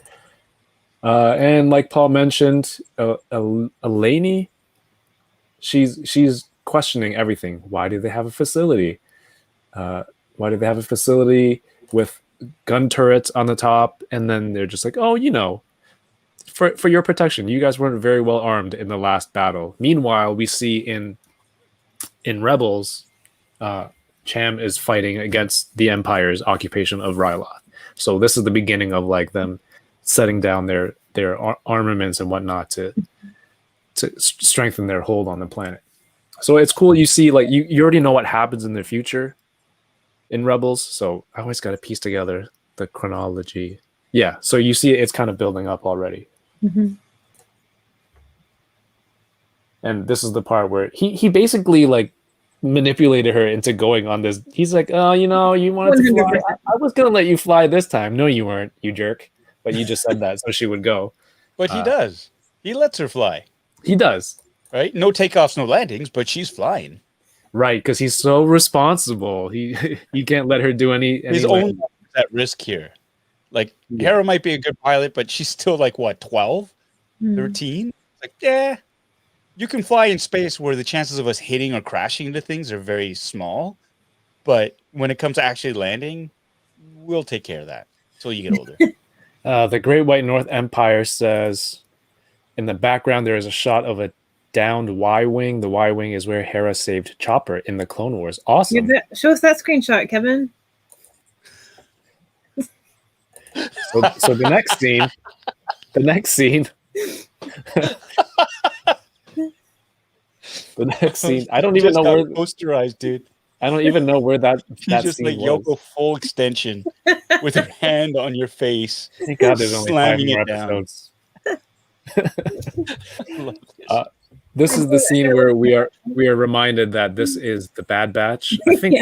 [SPEAKER 1] And like Paul mentioned, Eleni, she's questioning everything. Why do they have a facility? Why do they have a facility with gun turrets on the top? And then they're just like, oh, for your protection, you guys weren't very well armed in the last battle. Meanwhile, we see in Rebels, Cham is fighting against the Empire's occupation of Ryloth. So this is the beginning of like them setting down their armaments and whatnot to strengthen their hold on the planet. So it's cool. You see, like you already know what happens in the future in Rebels. So I always got to piece together the chronology. Yeah. So you see, it's kind of building up already. And this is the part where he basically like manipulated her into going on this. He's like, oh, you wanted to fly. I was gonna let you fly this time. No, you weren't, you jerk. But you just said that so she would go.
[SPEAKER 2] But he does. He lets her fly.
[SPEAKER 1] He does.
[SPEAKER 2] Right? No takeoffs, no landings, but she's flying.
[SPEAKER 1] Right, because he's so responsible. He can't let her do any
[SPEAKER 2] His own at risk here. Like Hera might be a good pilot, but she's still like what, 12, 13? Like, yeah. You can fly in space where the chances of us hitting or crashing into things are very small. But when it comes to actually landing, we'll take care of that until you get older.
[SPEAKER 1] The Great White North Empire says, in the background, there is a shot of a downed Y-Wing. The Y-Wing is where Hera saved Chopper in the Clone Wars. Awesome.
[SPEAKER 5] Show us that screenshot, Kevin.
[SPEAKER 1] So the next scene, the next scene, I don't even know where
[SPEAKER 2] posterized, dude.
[SPEAKER 1] I don't even know where that
[SPEAKER 2] just
[SPEAKER 1] scene
[SPEAKER 2] like
[SPEAKER 1] was.
[SPEAKER 2] Yoko full extension with her hand on your face.
[SPEAKER 1] Thank God there's only 5
[SPEAKER 2] slamming
[SPEAKER 1] more
[SPEAKER 2] it down.
[SPEAKER 1] episodes. This is the scene where we are reminded that this is the Bad Batch. I think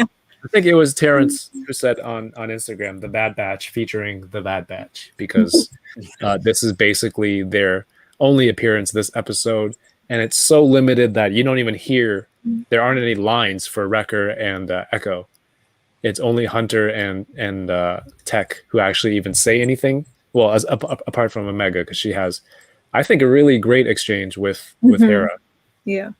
[SPEAKER 1] it was Terrence who said on Instagram, the Bad Batch featuring the Bad Batch, because this is basically their only appearance this episode, and it's so limited that you don't even hear. There aren't any lines for Wrecker and Echo. It's only Hunter and Tech who actually even say anything. Well, apart from Omega, because she has, I think, a really great exchange with Hera.
[SPEAKER 5] Yeah.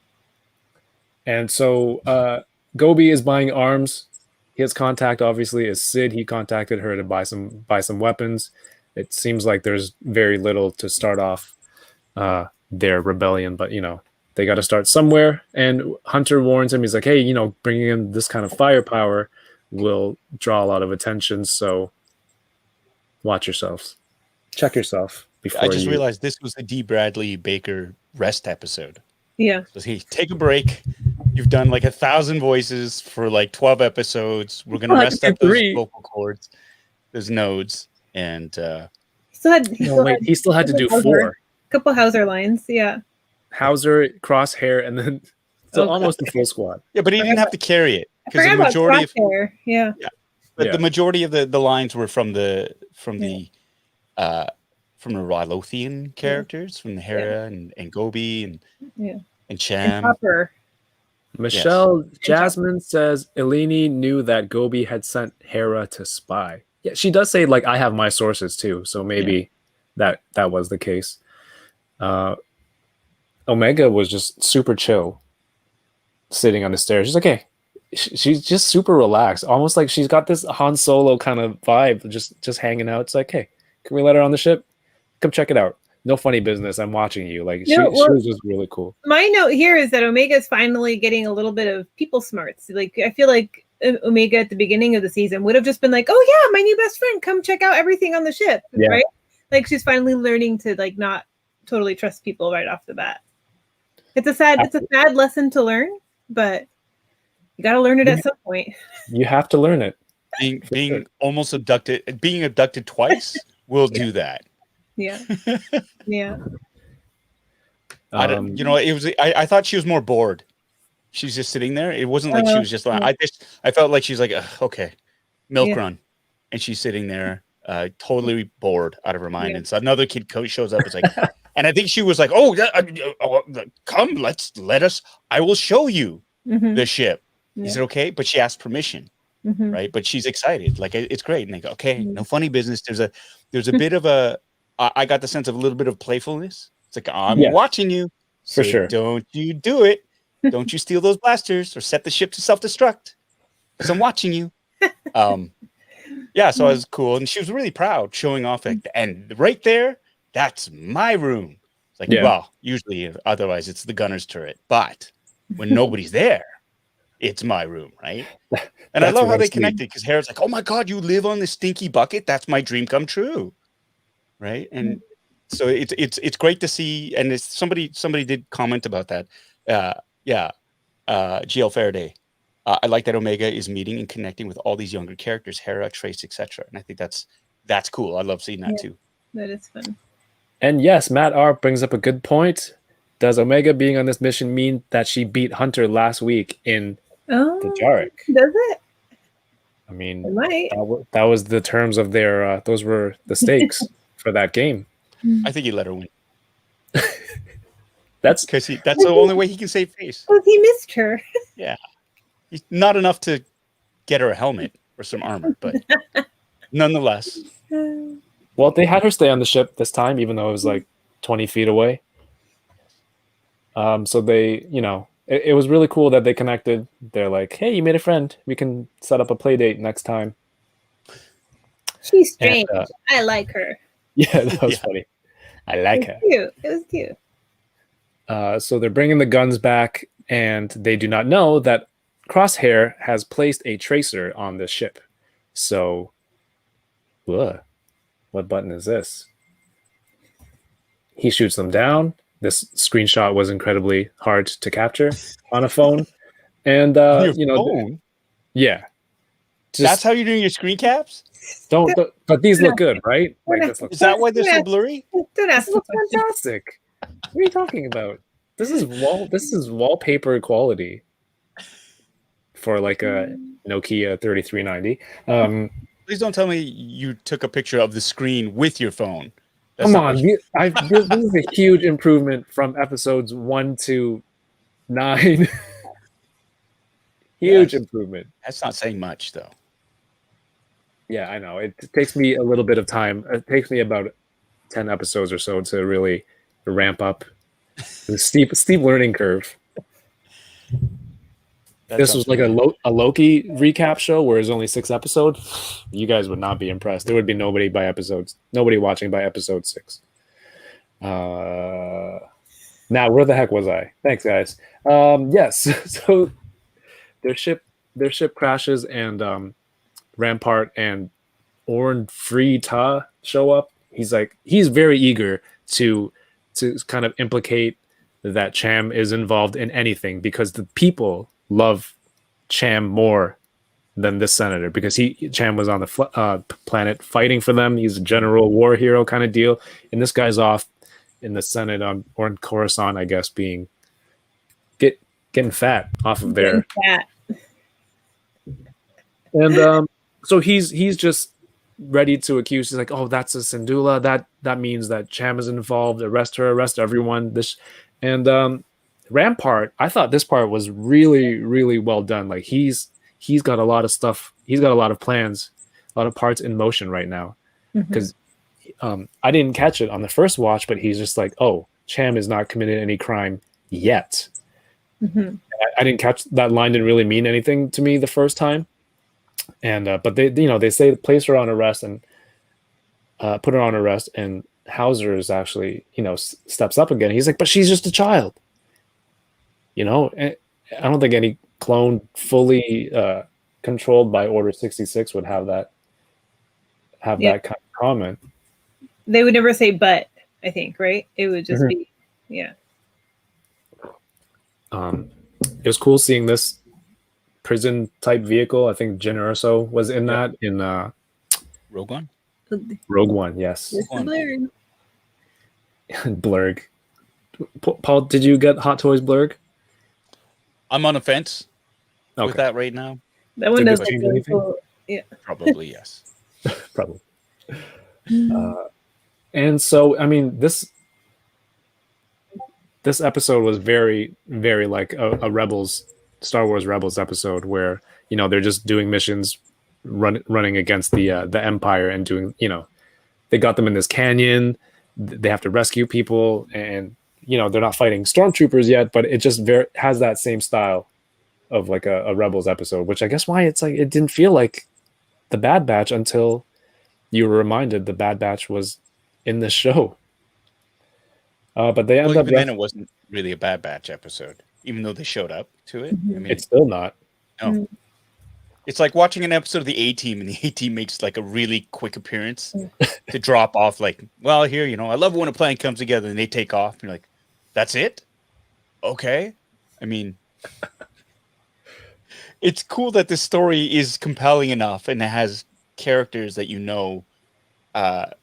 [SPEAKER 1] And so Gobi is buying arms his contact obviously is Sid. He contacted her to buy some weapons. It seems like there's very little to start off their rebellion, but they got to start somewhere. And Hunter warns him. He's like, hey, bringing in this kind of firepower will draw a lot of attention. So watch yourselves. Check yourself before.
[SPEAKER 2] I just realized this was the D. Bradley Baker rest episode.
[SPEAKER 5] Yeah.
[SPEAKER 2] So hey, take a break. You've done like 1,000 voices for like 12 episodes. We're gonna rest up those vocal cords, those nodes, and
[SPEAKER 5] he still had
[SPEAKER 1] to do 4.
[SPEAKER 5] A couple Hauser lines, yeah.
[SPEAKER 1] Hauser, Crosshair, and then almost the full squad.
[SPEAKER 2] Yeah, but he didn't have to carry it because
[SPEAKER 5] the majority of
[SPEAKER 2] but the majority of the lines were from the Rylothian characters, from the Hera and Gobi and Cham.
[SPEAKER 5] And Hopper.
[SPEAKER 1] Michelle Jasmine says Eleni knew that Gobi had sent Hera to spy. Yeah, she does say like I have my sources too, so maybe that was the case. Omega was just super chill, sitting on the stairs. She's like, hey, she's just super relaxed, almost like she's got this Han Solo kind of vibe, just hanging out. It's like, hey, can we let her on the ship? Come check it out. No funny business. I'm watching you. Like she was just really cool.
[SPEAKER 5] My note here is that Omega is finally getting a little bit of people smarts. Like I feel like Omega at the beginning of the season would have just been like, "Oh yeah, my new best friend, come check out everything on the ship." Yeah. Right? Like she's finally learning to like not totally trust people right off the bat. It's a sad lesson to learn, but you got to learn it at some point.
[SPEAKER 1] You have to learn it.
[SPEAKER 2] Being almost abducted, being abducted twice will do that.
[SPEAKER 5] Yeah. Yeah.
[SPEAKER 2] I don't, it was, I thought she was more bored. She's just sitting there. It wasn't like she was just like, I felt like she's like, okay, milk run. And she's sitting there, totally bored out of her mind. And so another kid coach shows up. It's like, and I think she was like, come, I will show you the ship. Is it okay? But she asked permission. Right. But she's excited. Like, it's great. And they go, okay, no funny business. There's a bit of I got the sense of a little bit of playfulness. It's like, I'm watching you.
[SPEAKER 1] For sure.
[SPEAKER 2] Don't you do it. Don't you steal those blasters or set the ship to self-destruct. Because I'm watching you. So it was cool. And she was really proud, showing off. And right there, that's my room. It's like, well, usually, otherwise, it's the gunner's turret. But when nobody's there, it's my room, right? And I love how they connected, because Hera's like, oh my God, you live on this stinky bucket? That's my dream come true. Right. And so it's great to see. And it's somebody did comment about that. GL Faraday. I like that Omega is meeting and connecting with all these younger characters, Hera, Trace, etc. And I think that's cool. I love seeing that too.
[SPEAKER 5] That is fun.
[SPEAKER 1] And yes, Matt R brings up a good point. Does Omega being on this mission mean that she beat Hunter last week in the Jarek?
[SPEAKER 5] Does it?
[SPEAKER 1] I mean,
[SPEAKER 5] that
[SPEAKER 1] was the terms of their. Those were the stakes for that game.
[SPEAKER 2] I think he let her win.
[SPEAKER 1] That's
[SPEAKER 2] the only way he can save face.
[SPEAKER 5] Well, he missed her.
[SPEAKER 2] Yeah, he's not enough to get her a helmet or some armor, but nonetheless.
[SPEAKER 1] Well, they had her stay on the ship this time, even though it was like 20 feet away. So they, it was really cool that they connected. They're like, hey, you made a friend. We can set up a play date next time.
[SPEAKER 5] She's strange. I like her.
[SPEAKER 1] Yeah, that was funny. I like her.
[SPEAKER 5] Cute. It was cute.
[SPEAKER 1] So they're bringing the guns back, and they do not know that Crosshair has placed a tracer on the ship. So, what button is this? He shoots them down. This screenshot was incredibly hard to capture on a phone. And,
[SPEAKER 2] phone?
[SPEAKER 1] Yeah.
[SPEAKER 2] That's how you're doing your screen caps?
[SPEAKER 1] But these look good, right?
[SPEAKER 2] Is that why they're so blurry?
[SPEAKER 1] This looks fantastic. What are you talking about? This is wallpaper quality for like a Nokia 3390.
[SPEAKER 2] Please don't tell me you took a picture of the screen with your phone.
[SPEAKER 1] Come on, this is a huge improvement from episodes 1 to 9. Huge improvement.
[SPEAKER 2] That's not saying much, though.
[SPEAKER 1] Yeah, I know. It takes me a little bit of time. It takes me about 10 episodes or so to really ramp up the steep learning curve.
[SPEAKER 2] That
[SPEAKER 1] this
[SPEAKER 2] sounds
[SPEAKER 1] was like a,
[SPEAKER 2] familiar.
[SPEAKER 1] a Loki recap show where there's only 6 episodes, you guys would not be impressed. There would be nobody watching by episode 6. Now where the heck was I? Thanks, guys. Yes, so their ship crashes, and Rampart and Orn Free Ta show up. He's very eager to kind of implicate that Cham is involved in anything because the people love Cham more than this senator because Cham was on the planet fighting for them. He's a general war hero kind of deal, and this guy's off in the Senate or in Coruscant, I guess, getting fat off of there. And so he's just ready to accuse. He's like, oh, that's a Syndulla. That means that Cham is involved. Arrest her. Arrest everyone. And Rampart. I thought this part was really, really well done. Like he's got a lot of stuff. He's got a lot of plans, a lot of parts in motion right now. Because I didn't catch it on the first watch, but he's just like, oh, Cham has not committed any crime yet. I didn't catch that line. Didn't really mean anything to me the first time. And but they say place her on arrest and put her on arrest, and Hauser is actually steps up again. He's like, but she's just a child, And I don't think any clone fully controlled by Order 66 would have that kind of comment.
[SPEAKER 5] They would never say but, I think, right? It would just be
[SPEAKER 1] It was cool seeing this prison type vehicle. I think Jyn Erso was in that in
[SPEAKER 2] Rogue One.
[SPEAKER 1] Rogue One, yes.
[SPEAKER 5] Blurg.
[SPEAKER 1] Blurg. Paul, did you get Hot Toys Blurg?
[SPEAKER 2] I'm on a fence with that right now.
[SPEAKER 5] That one does look really cool. Yeah.
[SPEAKER 2] Probably yes.
[SPEAKER 1] Probably. And so, I mean, this episode was very, very like a Star Wars Rebels episode where they're just doing missions, running against the Empire and doing they got them in this canyon. They have to rescue people, and they're not fighting stormtroopers yet, but it just has that same style of like a Rebels episode, which I guess why it's like it didn't feel like the Bad Batch until you were reminded the Bad Batch was in this show. But they end up.
[SPEAKER 2] Then it wasn't really a Bad Batch episode, even though they showed up to it. I mean,
[SPEAKER 1] it's still not.
[SPEAKER 2] No. It's like watching an episode of the A-Team, and the A-Team makes like a really quick appearance to drop off. Like, well, here, I love when a plane comes together and they take off. And you're like, that's it? Okay. I mean, it's cool that this story is compelling enough and it has characters that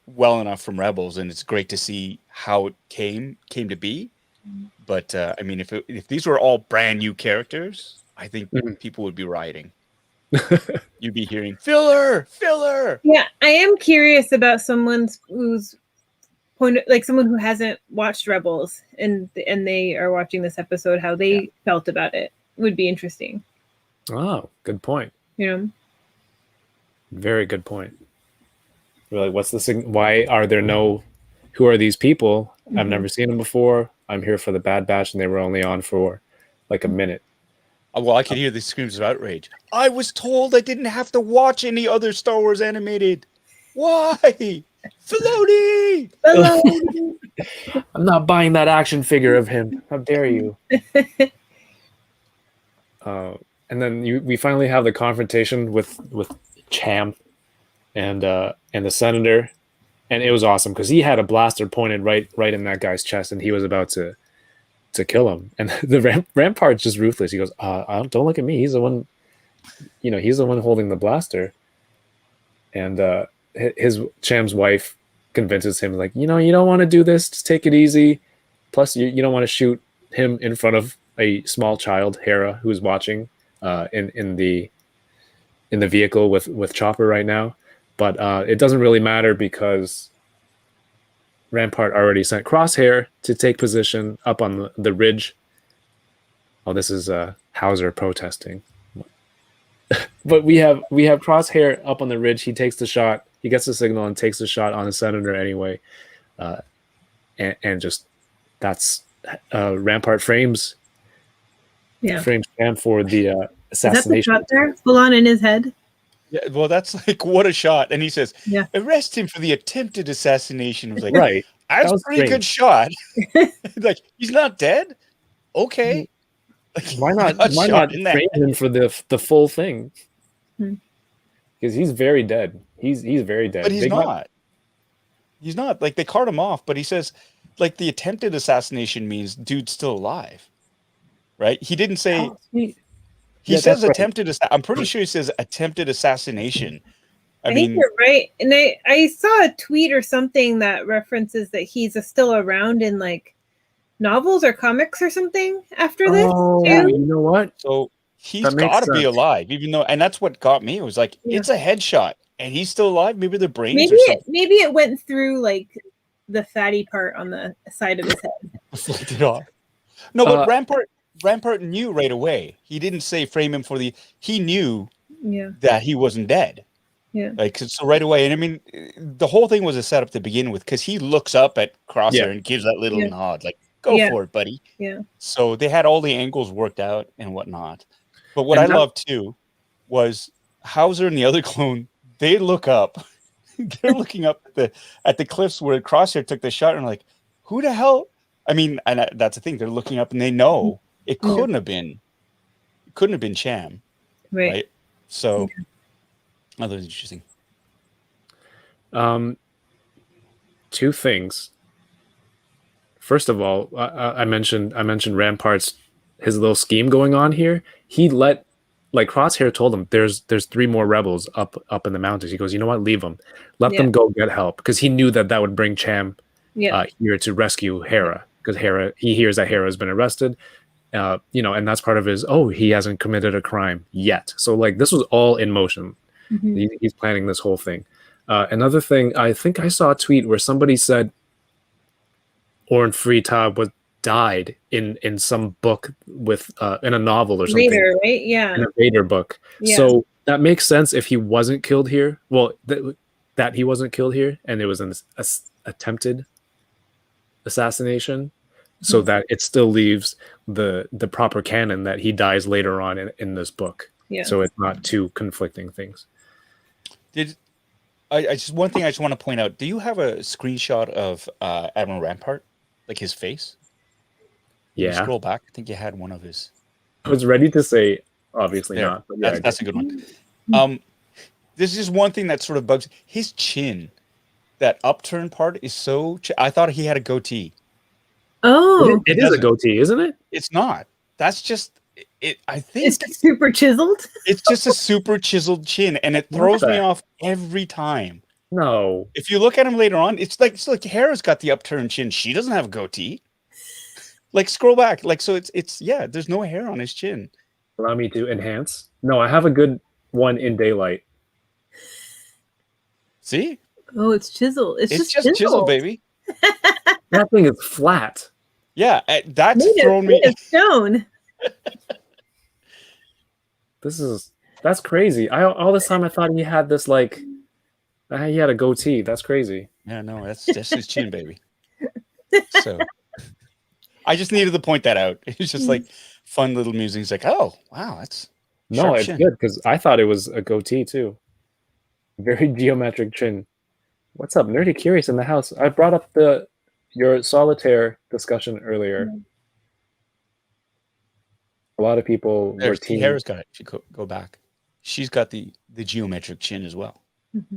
[SPEAKER 2] well enough from Rebels, and it's great to see how it came to be. But I mean, if these were all brand new characters, I think people would be rioting. You'd be hearing filler.
[SPEAKER 5] Yeah, I am curious about someone who's someone who hasn't watched Rebels and they are watching this episode, how they felt about it would be interesting.
[SPEAKER 1] Oh, good point. Very good point. We're like, what's the why are there who are these people? I've never seen them before. I'm here for the Bad Batch, and they were only on for like a minute.
[SPEAKER 2] Well, I could hear the screams of outrage. I was told I didn't have to watch any other Star Wars animated. Why? Filoni!
[SPEAKER 1] I'm not buying that action figure of him. How dare you? And then we finally have the confrontation with Cham and the senator, and it was awesome because he had a blaster pointed right in that guy's chest, and he was about to kill him. And the Rampart's just ruthless. He goes, "Don't look at me. He's the one. He's the one holding the blaster." And Cham's wife convinces him, like, you don't want to do this. Just take it easy. Plus, you don't want to shoot him in front of a small child, Hera, who's watching in the vehicle with Chopper right now. But it doesn't really matter because Rampart already sent Crosshair to take position up on the ridge. Oh, this is Hauser protesting. But we have Crosshair up on the ridge. He takes the shot. He gets the signal and takes the shot on the senator anyway. And just that's Rampart frames
[SPEAKER 5] Yeah.
[SPEAKER 1] framed Cham for the
[SPEAKER 5] Is that the
[SPEAKER 1] assassination.
[SPEAKER 5] shot there? Full on in his head.
[SPEAKER 2] Yeah, well, that's like what a shot. And he says,
[SPEAKER 5] Yeah.
[SPEAKER 2] arrest him for the attempted assassination. I was like,
[SPEAKER 1] Right.
[SPEAKER 2] that's
[SPEAKER 1] That
[SPEAKER 2] a
[SPEAKER 1] was
[SPEAKER 2] pretty good
[SPEAKER 1] strange.
[SPEAKER 2] shot. Like, he's not dead. Okay. Like,
[SPEAKER 1] Why not?
[SPEAKER 2] got
[SPEAKER 1] Why
[SPEAKER 2] shot
[SPEAKER 1] not
[SPEAKER 2] in that
[SPEAKER 1] frame him for the full thing?
[SPEAKER 5] Hmm.
[SPEAKER 1] Because he's very dead. He's very dead.
[SPEAKER 2] But he's
[SPEAKER 1] They got-
[SPEAKER 2] not. He's not. Like, they cart him off, but he says, like, the attempted assassination means dude's still alive. Right? He didn't say,
[SPEAKER 1] Oh, he
[SPEAKER 2] he
[SPEAKER 1] Yeah,
[SPEAKER 2] says
[SPEAKER 1] that's right.
[SPEAKER 2] attempted, I'm pretty sure he says attempted assassination.
[SPEAKER 5] I think you're right. And I saw a tweet or something that references that he's still around in like novels or comics or something after this
[SPEAKER 1] Oh,
[SPEAKER 5] too.
[SPEAKER 1] you know what?
[SPEAKER 2] So he's
[SPEAKER 1] That makes
[SPEAKER 2] got to be
[SPEAKER 1] sense.
[SPEAKER 2] alive, even though, and that's what got me. It was like,
[SPEAKER 5] Yeah.
[SPEAKER 2] it's a headshot and he's still alive. Maybe the brains
[SPEAKER 5] Maybe
[SPEAKER 2] or something.
[SPEAKER 5] maybe it went through like the fatty part on the side of his head.
[SPEAKER 2] Flicked it off. No, but
[SPEAKER 1] Uh,
[SPEAKER 2] Rampart knew right away. He didn't say frame him for the. He knew
[SPEAKER 5] Yeah.
[SPEAKER 2] that he wasn't dead.
[SPEAKER 5] Yeah.
[SPEAKER 2] Like, so right away. And I mean, the whole thing was a setup to begin with, because he looks up at Crosshair
[SPEAKER 1] Yeah.
[SPEAKER 2] and gives that little
[SPEAKER 5] Yeah.
[SPEAKER 2] nod, like, "Go
[SPEAKER 5] Yeah.
[SPEAKER 2] for it, buddy."
[SPEAKER 5] Yeah.
[SPEAKER 2] So they had all the angles worked out and whatnot. But what
[SPEAKER 1] And
[SPEAKER 2] I
[SPEAKER 1] that-
[SPEAKER 2] loved too was Hauser and the other clone. They look up. They're looking up at the cliffs where Crosshair took the shot, and like, who the hell? I mean, and that's the thing. They're looking up, and they know it
[SPEAKER 5] Yeah.
[SPEAKER 2] couldn't have been. It couldn't have been Cham,
[SPEAKER 5] Right.
[SPEAKER 2] right? So, that was interesting.
[SPEAKER 1] Two things. First of all, I mentioned Rampart's his little scheme going on here. He let, like, Crosshair told him there's 3 more rebels up in the mountains. He goes, you know what, leave them, let them go get help, because he knew that would bring Cham
[SPEAKER 5] Yeah.
[SPEAKER 1] here to rescue Hera, because he hears that Hera has been arrested. And that's part of his, he hasn't committed a crime yet. So like this was all in motion.
[SPEAKER 5] Mhm.
[SPEAKER 1] He's planning this whole thing. Another thing, I think I saw a tweet where somebody said Orn Freytag died in some book with in a novel or something.
[SPEAKER 5] Vader, right? Yeah.
[SPEAKER 1] In a Vader book.
[SPEAKER 5] Yeah.
[SPEAKER 1] So that makes sense if he wasn't killed here. Well, that he wasn't killed here, and it was an attempted assassination, so that it still leaves the proper canon that he dies later on in this book.
[SPEAKER 5] Yeah.
[SPEAKER 1] So it's not two conflicting things.
[SPEAKER 2] Did I just one thing I just want to point out? Do you have a screenshot of Admiral Rampart, like his face? Can you
[SPEAKER 1] Yeah,
[SPEAKER 2] scroll back. I think you had one of his.
[SPEAKER 1] I was ready to say obviously
[SPEAKER 2] There.
[SPEAKER 1] not, but yeah,
[SPEAKER 2] That's a good one. There's just one thing that sort of bugs his chin. That upturned part is so. I thought he had a goatee.
[SPEAKER 5] Oh,
[SPEAKER 1] it is a goatee, isn't it?
[SPEAKER 2] It's not. That's just it. I think
[SPEAKER 5] it's super chiseled.
[SPEAKER 2] it's just a super chiseled chin, and it throws me off every time.
[SPEAKER 1] No,
[SPEAKER 2] If you look at him later on, it's like Hera's got the upturned chin. She doesn't have a goatee. Like, scroll back. Like, so it's yeah. There's no hair on his chin.
[SPEAKER 1] allow me to enhance. No, I have a good one in daylight.
[SPEAKER 2] See,
[SPEAKER 5] Oh, it's chiseled. It's just
[SPEAKER 2] chisel,
[SPEAKER 5] chiseled,
[SPEAKER 2] baby.
[SPEAKER 1] That thing is flat.
[SPEAKER 2] Yeah, that's
[SPEAKER 5] Made
[SPEAKER 2] thrown me.
[SPEAKER 5] of stone.
[SPEAKER 1] That's crazy. All this time I thought he had this like he had a goatee. That's crazy.
[SPEAKER 2] Yeah, no, that's his chin, baby. So I just needed to point that out. It's just like fun little musings. Like, oh wow, that's
[SPEAKER 1] No,
[SPEAKER 2] sharp
[SPEAKER 1] it's
[SPEAKER 2] chin.
[SPEAKER 1] good because I thought it was a goatee too. Very geometric chin. What's up, Nerdy Curious in the house? I brought up your solitaire discussion earlier. A lot of people were team.
[SPEAKER 2] Hera's got it. If you go back, she's got the geometric chin as well.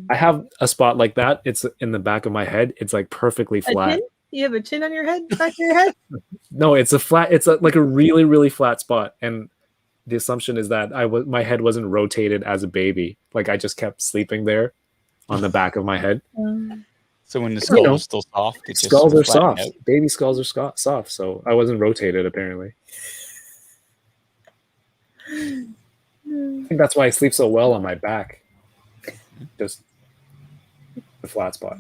[SPEAKER 1] I have a spot like that. It's in the back of my head. It's like perfectly
[SPEAKER 5] A
[SPEAKER 1] flat.
[SPEAKER 5] chin? You have a chin on your head, back of your head.
[SPEAKER 1] No, it's a flat. It's like a really, really flat spot. And the assumption is that my head wasn't rotated as a baby. Like I just kept sleeping there on the back of my head.
[SPEAKER 2] So when the skull was still soft, it just
[SPEAKER 1] Skulls are
[SPEAKER 2] flattened
[SPEAKER 1] soft.
[SPEAKER 2] out.
[SPEAKER 1] Baby skulls are soft. So I wasn't rotated apparently. I think that's why I sleep so well on my back. Just the flat spot.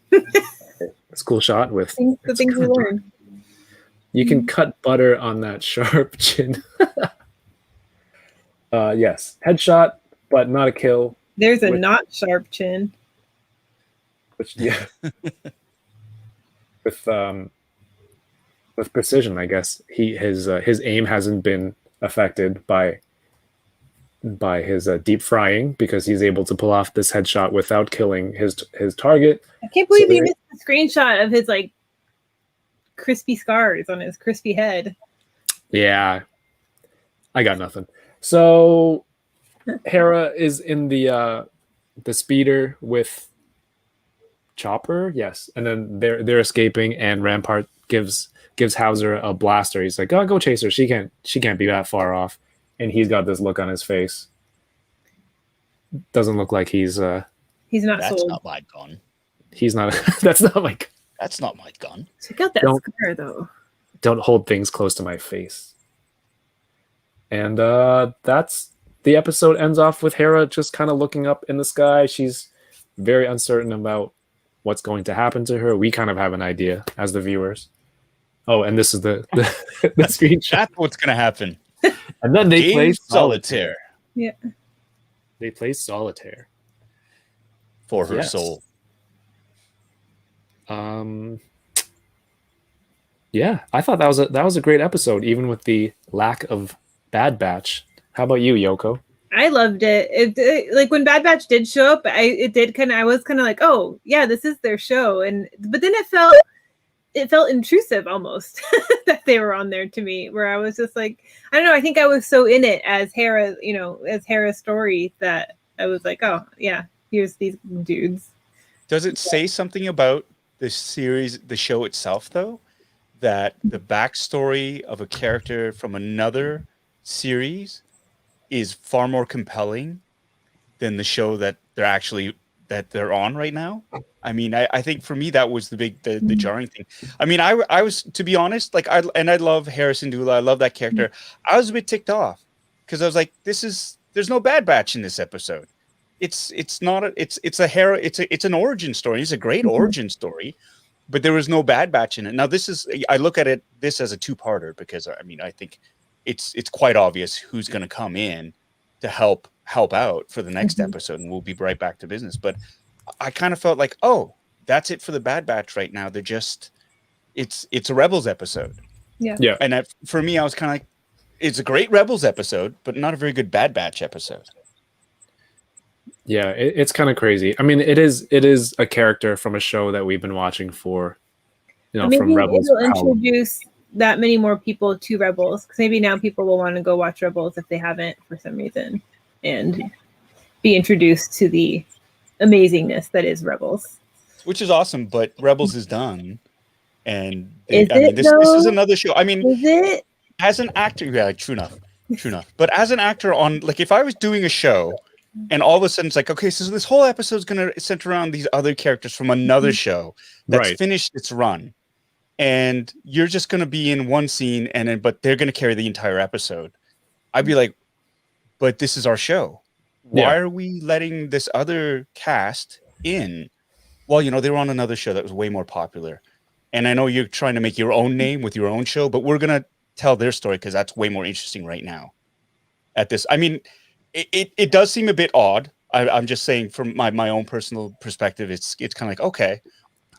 [SPEAKER 1] It's a cool shot with
[SPEAKER 5] The things we learn.
[SPEAKER 1] you can cut butter on that sharp chin. Yes, headshot, but not a kill.
[SPEAKER 5] There's a not sharp chin.
[SPEAKER 1] Which yeah, with with precision. I guess his aim hasn't been affected by his deep frying because he's able to pull off this headshot without killing his target.
[SPEAKER 5] I can't believe you missed the screenshot of his like crispy scars on his crispy head.
[SPEAKER 1] Yeah, I got nothing. So Hera is in the speeder with Chopper, yes, and then they're escaping, and Rampart gives Hauser a blaster. He's like, "Oh, go chase her. She can't be that far off." And he's got this look on his face. Doesn't look like he's
[SPEAKER 5] not
[SPEAKER 2] That's
[SPEAKER 5] sold.
[SPEAKER 2] not my gun.
[SPEAKER 1] He's not. That's not like.
[SPEAKER 2] That's not my gun.
[SPEAKER 5] Check out that scar though.
[SPEAKER 1] Don't hold things close to my face. And that's the episode ends off with Hera just kind of looking up in the sky. She's very uncertain about what's going to happen to her. We kind of have an idea as the viewers. Oh, and this is the screenshot.
[SPEAKER 2] That's what's gonna happen.
[SPEAKER 1] And then they play
[SPEAKER 2] solitaire.
[SPEAKER 5] Yeah.
[SPEAKER 1] They play solitaire
[SPEAKER 2] For her soul.
[SPEAKER 1] Yeah, I thought that was a great episode, even with the lack of Bad Batch. How about you, Yoko?
[SPEAKER 5] I loved it. It like when Bad Batch did show up, I was kind of like, oh yeah, this is their show, but then it felt intrusive almost that they were on there to me, where I was just like, I don't know, I think I was so in it as Hera, as Hera's story, that I was like, oh yeah, here's these dudes.
[SPEAKER 2] Does it say something about the series, the show itself, though, that the backstory of a character from another series is far more compelling than the show that they're on right now? I mean, I think for me that was the jarring thing. I mean, I was, to be honest, like I love Harrison Dula. I love that character. I was a bit ticked off because I was like, there's no Bad Batch in this episode. It's an origin story. It's a great origin story, but there was no Bad Batch in it. Now I look at this as a two-parter because I mean, I think it's quite obvious who's going to come in to help out for the next episode, and we'll be right back to business. But I kind of felt like, oh, that's it for the Bad Batch right now. They're just, it's a Rebels episode.
[SPEAKER 5] Yeah.
[SPEAKER 2] And for me, I was kind of like, it's a great Rebels episode, but not a very good Bad Batch episode.
[SPEAKER 1] Yeah, it's kind of crazy. I mean, it is a character from a show that we've been watching for, from Rebels.
[SPEAKER 5] It'll introduce that many more people to Rebels, because maybe now people will want to go watch Rebels if they haven't for some reason, and be introduced to the amazingness that is Rebels.
[SPEAKER 2] Which is awesome, but Rebels is done. And
[SPEAKER 5] this
[SPEAKER 2] is another show. I mean,
[SPEAKER 5] is it?
[SPEAKER 2] As an actor, yeah, true enough. But as an actor if I was doing a show and all of a sudden it's like, okay, so this whole episode is going to center around these other characters from another show that's finished its run, and you're just going to be in one scene, but they're going to carry the entire episode. I'd be like, but this is our show. Why are we letting this other cast in? Well, they were on another show that was way more popular. And I know you're trying to make your own name with your own show, but we're going to tell their story because that's way more interesting right now. I mean, it does seem a bit odd. I'm just saying from my own personal perspective, it's kind of like, okay,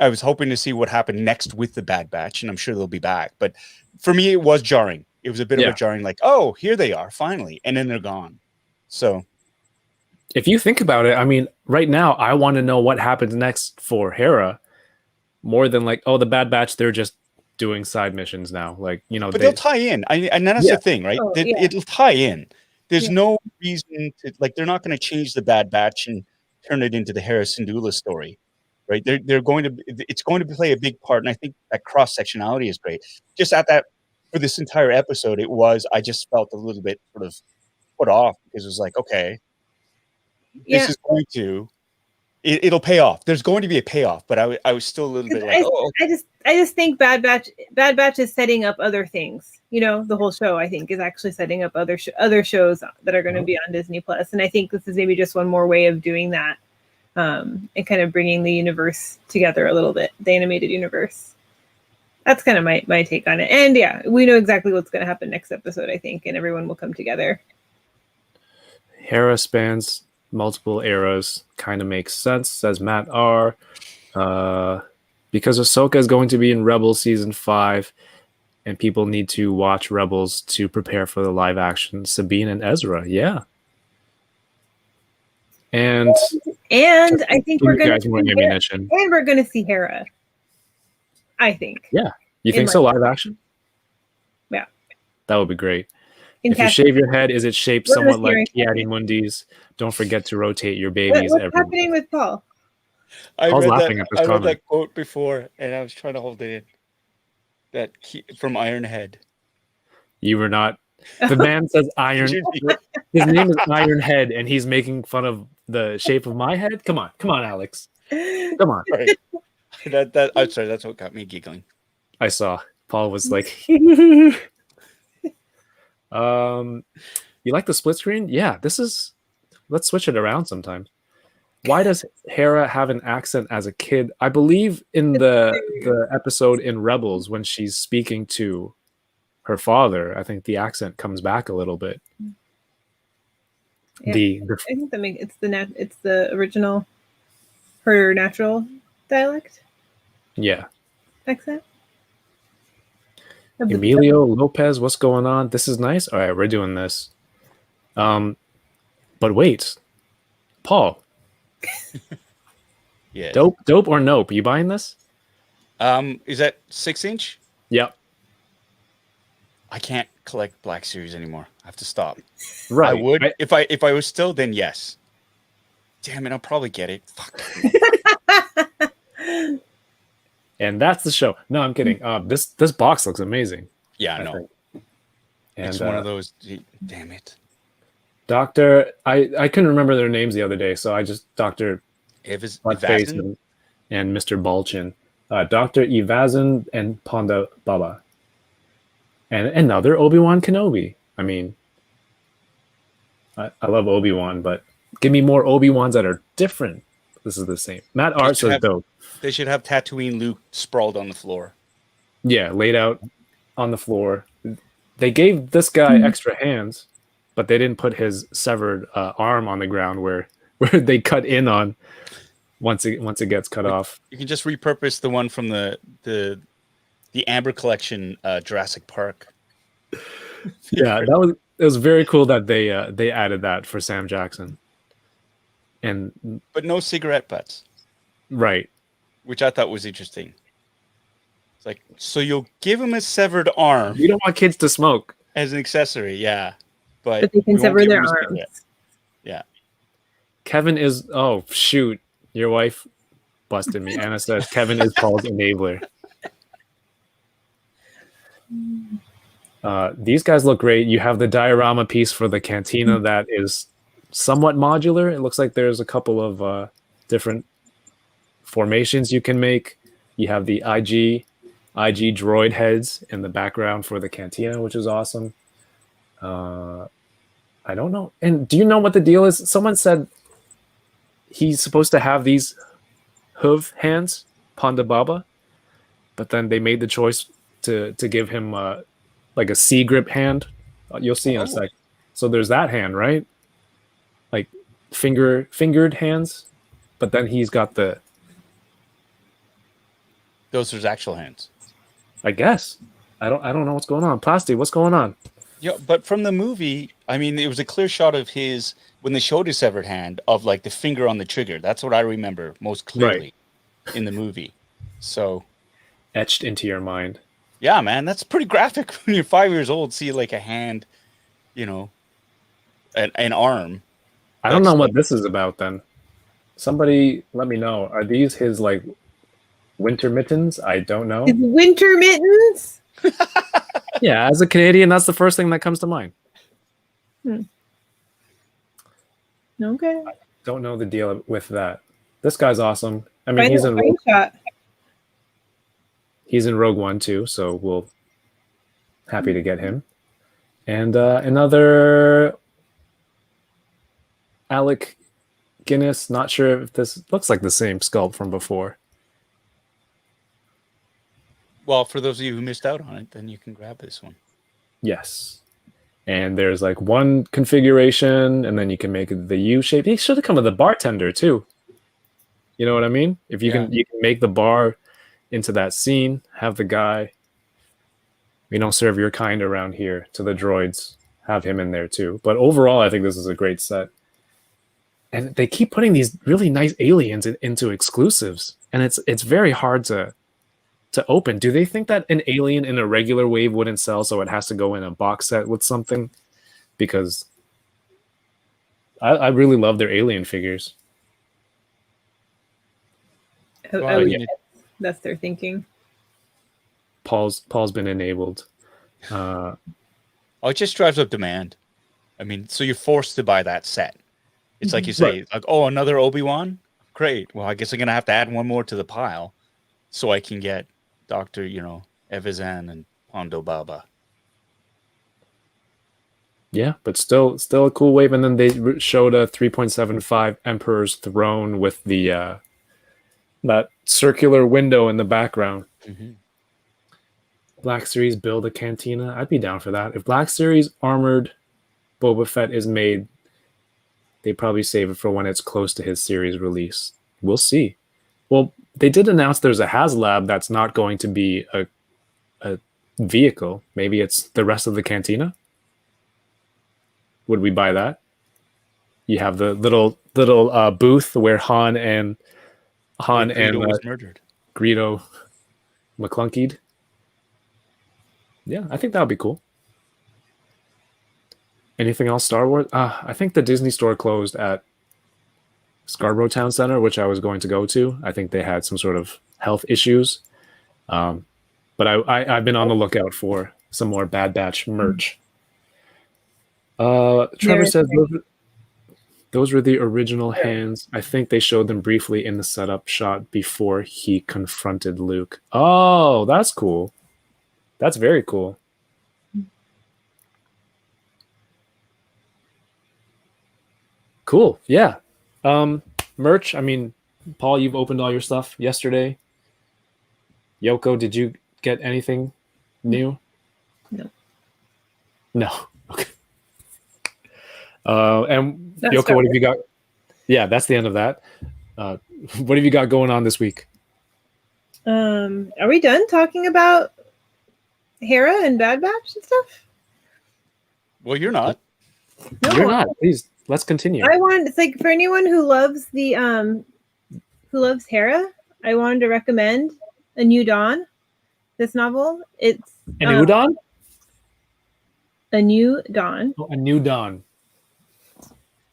[SPEAKER 2] I was hoping to see what happened next with the Bad Batch, and I'm sure they'll be back. But for me, it was jarring. It was a bit of a jarring, like, oh, here they are finally, and then they're gone. So
[SPEAKER 1] if you think about it, I mean, right now, I want to know what happens next for Hera more than like, oh, the Bad Batch, they're just doing side missions now. Like, but
[SPEAKER 2] they'll tie in. And that's the thing, right? It'll tie in. There's no reason to, like, they're not going to change the Bad Batch and turn it into the Harrison Dula story, right? It's going to play a big part. And I think that cross-sectionality is great. Just for this entire episode, I just felt a little bit sort of put off because it was like, okay, this is going to, it'll pay off. There's going to be a payoff, but I was still a little bit like,
[SPEAKER 5] I just think Bad Batch is setting up other things. The whole show, I think, is actually setting up other shows that are going to be on Disney Plus, and I think this is maybe just one more way of doing that, and kind of bringing the universe together a little bit, the animated universe. That's kind of my take on it. And yeah, we know exactly what's going to happen next episode, I think, and everyone will come together.
[SPEAKER 1] Hera spans multiple eras, kind of makes sense, says Matt R. Because Ahsoka is going to be in Rebels season 5, and people need to watch Rebels to prepare for the live action Sabine and Ezra. Yeah. And
[SPEAKER 5] I think we're going
[SPEAKER 1] guys more ammunition.
[SPEAKER 5] And we're going to see Hera. I think.
[SPEAKER 1] Yeah. You think so? Live action?
[SPEAKER 5] Yeah.
[SPEAKER 1] That would be great. If you shave your head, is it shaped somewhat like Kiadi-Mundi's? Don't forget to rotate your babies.
[SPEAKER 5] What's happening with Paul?
[SPEAKER 1] Paul's laughing at this
[SPEAKER 2] I read
[SPEAKER 1] comment.
[SPEAKER 2] that quote before, and I was trying to hold it in. From Ironhead. You were not.
[SPEAKER 1] The man says Iron. His name is Ironhead, and he's making fun of the shape of my head. Come on, Alex. Come on.
[SPEAKER 2] Sorry. I'm sorry. That's what got me giggling.
[SPEAKER 1] I saw Paul was like, you like the split screen? Yeah, let's switch it around sometimes. Why does Hera have an accent as a kid? I believe in the episode in Rebels when she's speaking to her father, I think the accent comes back a little bit.
[SPEAKER 5] Yeah, I think it's the original, her natural dialect.
[SPEAKER 1] Yeah.
[SPEAKER 5] Accent.
[SPEAKER 1] Emilio Lopez, what's going on? This is nice. All right, we're doing this. But wait, Paul.
[SPEAKER 2] Yeah.
[SPEAKER 1] Dope or nope? You buying this?
[SPEAKER 2] Is that 6-inch?
[SPEAKER 1] Yep.
[SPEAKER 2] I can't collect Black Series anymore. I have to stop.
[SPEAKER 1] Right.
[SPEAKER 2] I would if I was still, then yes. Damn it, I'll probably get it. Fuck.
[SPEAKER 1] And that's the show. No, I'm kidding. This box looks amazing.
[SPEAKER 2] Yeah, I know.
[SPEAKER 1] And
[SPEAKER 2] it's one of those. Damn it.
[SPEAKER 1] Doctor, I couldn't remember their names the other day, so I just Dr.
[SPEAKER 2] Evazan
[SPEAKER 1] and Mr. Balchin. Dr. Evazan and Ponda Baba. And another Obi-Wan Kenobi. I mean, I love Obi-Wan, but give me more Obi-Wans that are different. This is the same. Matt Art says dope.
[SPEAKER 2] They should have Tatooine Luke sprawled on the floor.
[SPEAKER 1] Yeah, laid out on the floor. They gave this guy extra hands, but they didn't put his severed arm on the ground where they cut in on once it gets cut off.
[SPEAKER 2] You can just repurpose the one from the Amber Collection, Jurassic Park.
[SPEAKER 1] Yeah, it was very cool that they added that for Sam Jackson.
[SPEAKER 2] But no cigarette butts.
[SPEAKER 1] Right.
[SPEAKER 2] Which I thought was interesting. It's like, so you'll give him a severed arm.
[SPEAKER 1] You don't want kids to smoke.
[SPEAKER 2] As an accessory, yeah. But
[SPEAKER 5] they can sever their arms.
[SPEAKER 2] Yeah.
[SPEAKER 1] Kevin is, oh, shoot. Your wife busted me. Anna says Kevin is Paul's enabler. These guys look great. You have the diorama piece for the cantina that is somewhat modular. It looks like there's a couple of different formations you can make. You have the IG droid heads in the background for the cantina, which is awesome. I don't know. And do you know what the deal is? Someone said he's supposed to have these hoof hands, Ponda Baba, but then they made the choice to give him like a C grip hand. You'll see in a sec. So there's that hand, right? Like fingered hands, but then he's got the.
[SPEAKER 2] Those are his actual hands.
[SPEAKER 1] I guess. I don't know what's going on. Plasti, what's going on?
[SPEAKER 2] Yeah, but from the movie, I mean, it was a clear shot of his when they showed his severed hand of like the finger on the trigger. That's what I remember most clearly in the movie. So
[SPEAKER 1] etched into your mind.
[SPEAKER 2] Yeah, man, that's pretty graphic when you're 5 years old. See like a hand, you know, an arm.
[SPEAKER 1] I don't know what this is about then. Somebody let me know. Are these his like winter mittens? I don't know.
[SPEAKER 5] His winter mittens?
[SPEAKER 1] Yeah, as a Canadian, that's the first thing that comes to mind.
[SPEAKER 5] Okay.
[SPEAKER 1] I don't know the deal with that. This guy's awesome. I mean, he's in Rogue One too, so we'll happy to get him. And another Alec Guinness. Not sure if this looks like the same sculpt from before.
[SPEAKER 2] Well, for those of you who missed out on it, then you can grab this one.
[SPEAKER 1] Yes. And there's like one configuration, and then you can make it the U shape. He should have come with a bartender too. You know what I mean? If you can make the bar into that scene, have the guy, We don't serve your kind around here. To the droids, have him in there too. But overall, I think this is a great set. And they keep putting these really nice aliens into exclusives, and it's very hard to open. Do they think that an alien in a regular wave wouldn't sell, so it has to go in a box set with something? Because I really love their alien figures.
[SPEAKER 5] That's their thinking.
[SPEAKER 1] Paul's been enabled.
[SPEAKER 2] Oh, it just drives up demand. I mean, so you're forced to buy that set. It's like you say, like, oh, another Obi-Wan? Great. Well, I guess I'm going to have to add one more to the pile so I can get Dr. Evazan and Pondo Baba.
[SPEAKER 1] Yeah, but still a cool wave. And then they showed a 3.75 Emperor's Throne with the that circular window in the background.
[SPEAKER 2] Mm-hmm.
[SPEAKER 1] Black Series build a cantina. I'd be down for that. If Black Series armored Boba Fett is made, they probably save it for when it's close to his series release. We'll see. Well, they did announce there's a HasLab that's not going to be a vehicle. Maybe it's the rest of the cantina. Would we buy that? You have the little booth where Han and
[SPEAKER 2] was murdered.
[SPEAKER 1] Greedo McClunkied. Yeah, I think that would be cool. Anything else Star Wars? I think the Disney store closed at Scarborough Town Center, which I was going to go to. I think they had some sort of health issues. But I've been on the lookout for some more Bad Batch merch. Trevor says those were the original hands. I think they showed them briefly in the setup shot before he confronted Luke. Oh, that's cool. That's very cool. Cool. Yeah. Merch. I mean, Paul, you've opened all your stuff yesterday. Yoko, did you get anything new?
[SPEAKER 5] No.
[SPEAKER 1] No. Okay. And
[SPEAKER 5] That's
[SPEAKER 1] Yoko, what have you got? Yeah, that's the end of that. What have you got going on this week?
[SPEAKER 5] Are we done talking about Hera and Bad Batch and stuff?
[SPEAKER 2] Well, you're not.
[SPEAKER 5] No,
[SPEAKER 1] You're not. Please, let's continue.
[SPEAKER 5] it's like for anyone who loves who loves Hera, I wanted to recommend A New Dawn. This novel. It's
[SPEAKER 1] A New Dawn?
[SPEAKER 5] A New Dawn.
[SPEAKER 1] Oh, A New Dawn.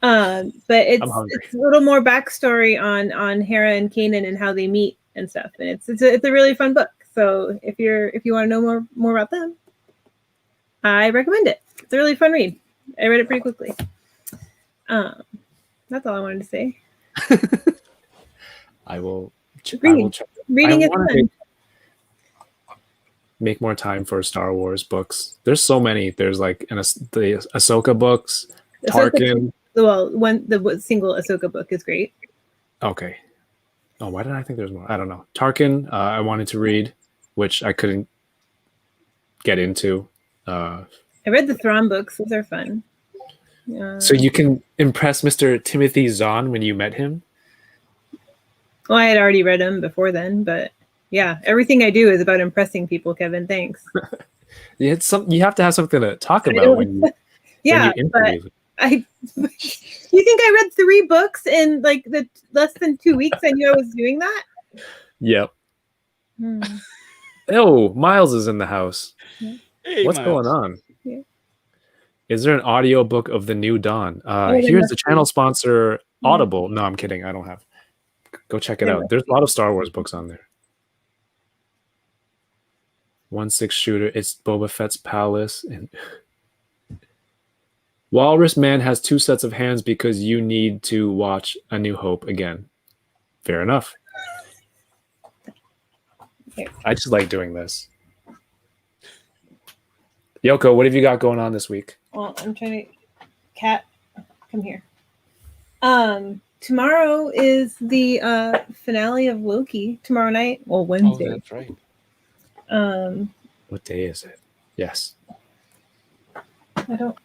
[SPEAKER 5] But it's a little more backstory on Hera and Kanan and how they meet and stuff. And it's a really fun book. So if you want to know more about them, I recommend it. It's a really fun read. I read it pretty quickly. That's all I wanted to say.
[SPEAKER 1] I will check.
[SPEAKER 5] Reading is fun.
[SPEAKER 1] Make more time for Star Wars books. There's so many. There's like the Ahsoka books, Tarkin.
[SPEAKER 5] The single Ahsoka book is great.
[SPEAKER 1] Okay. Oh, why did I think there's more? I don't know. Tarkin, I wanted to read, which I couldn't get into.
[SPEAKER 5] I read the Thrawn books. Those are fun.
[SPEAKER 1] So you can impress Mr. Timothy Zahn when you met him?
[SPEAKER 5] Well, I had already read them before then, but yeah, everything I do is about impressing people, Kevin. Thanks.
[SPEAKER 1] You have to have something to talk about when you interview.
[SPEAKER 5] You think I read 3 books in like the less than 2 weeks? I knew I was doing that.
[SPEAKER 1] Yep. Oh, Miles is in the house.
[SPEAKER 2] Hey,
[SPEAKER 1] what's
[SPEAKER 2] Miles.
[SPEAKER 1] going on?
[SPEAKER 5] Yeah.
[SPEAKER 1] Is there an audio book of The New Dawn? Here's the channel sponsor, Audible. No, I'm kidding. I don't have. Go check it out. There's a lot of Star Wars books on there. 1/6 shooter. It's Boba Fett's palace. And Walrus Man has 2 sets of hands because you need to watch A New Hope again. Fair enough. I just like doing this. Yoko, what have you got going on this week?
[SPEAKER 5] Well, I'm trying to. Cat, come here. Tomorrow is the finale of Loki. Tomorrow night. Well, Wednesday.
[SPEAKER 2] Oh, that's right.
[SPEAKER 1] What day is it? Yes.
[SPEAKER 5] I don't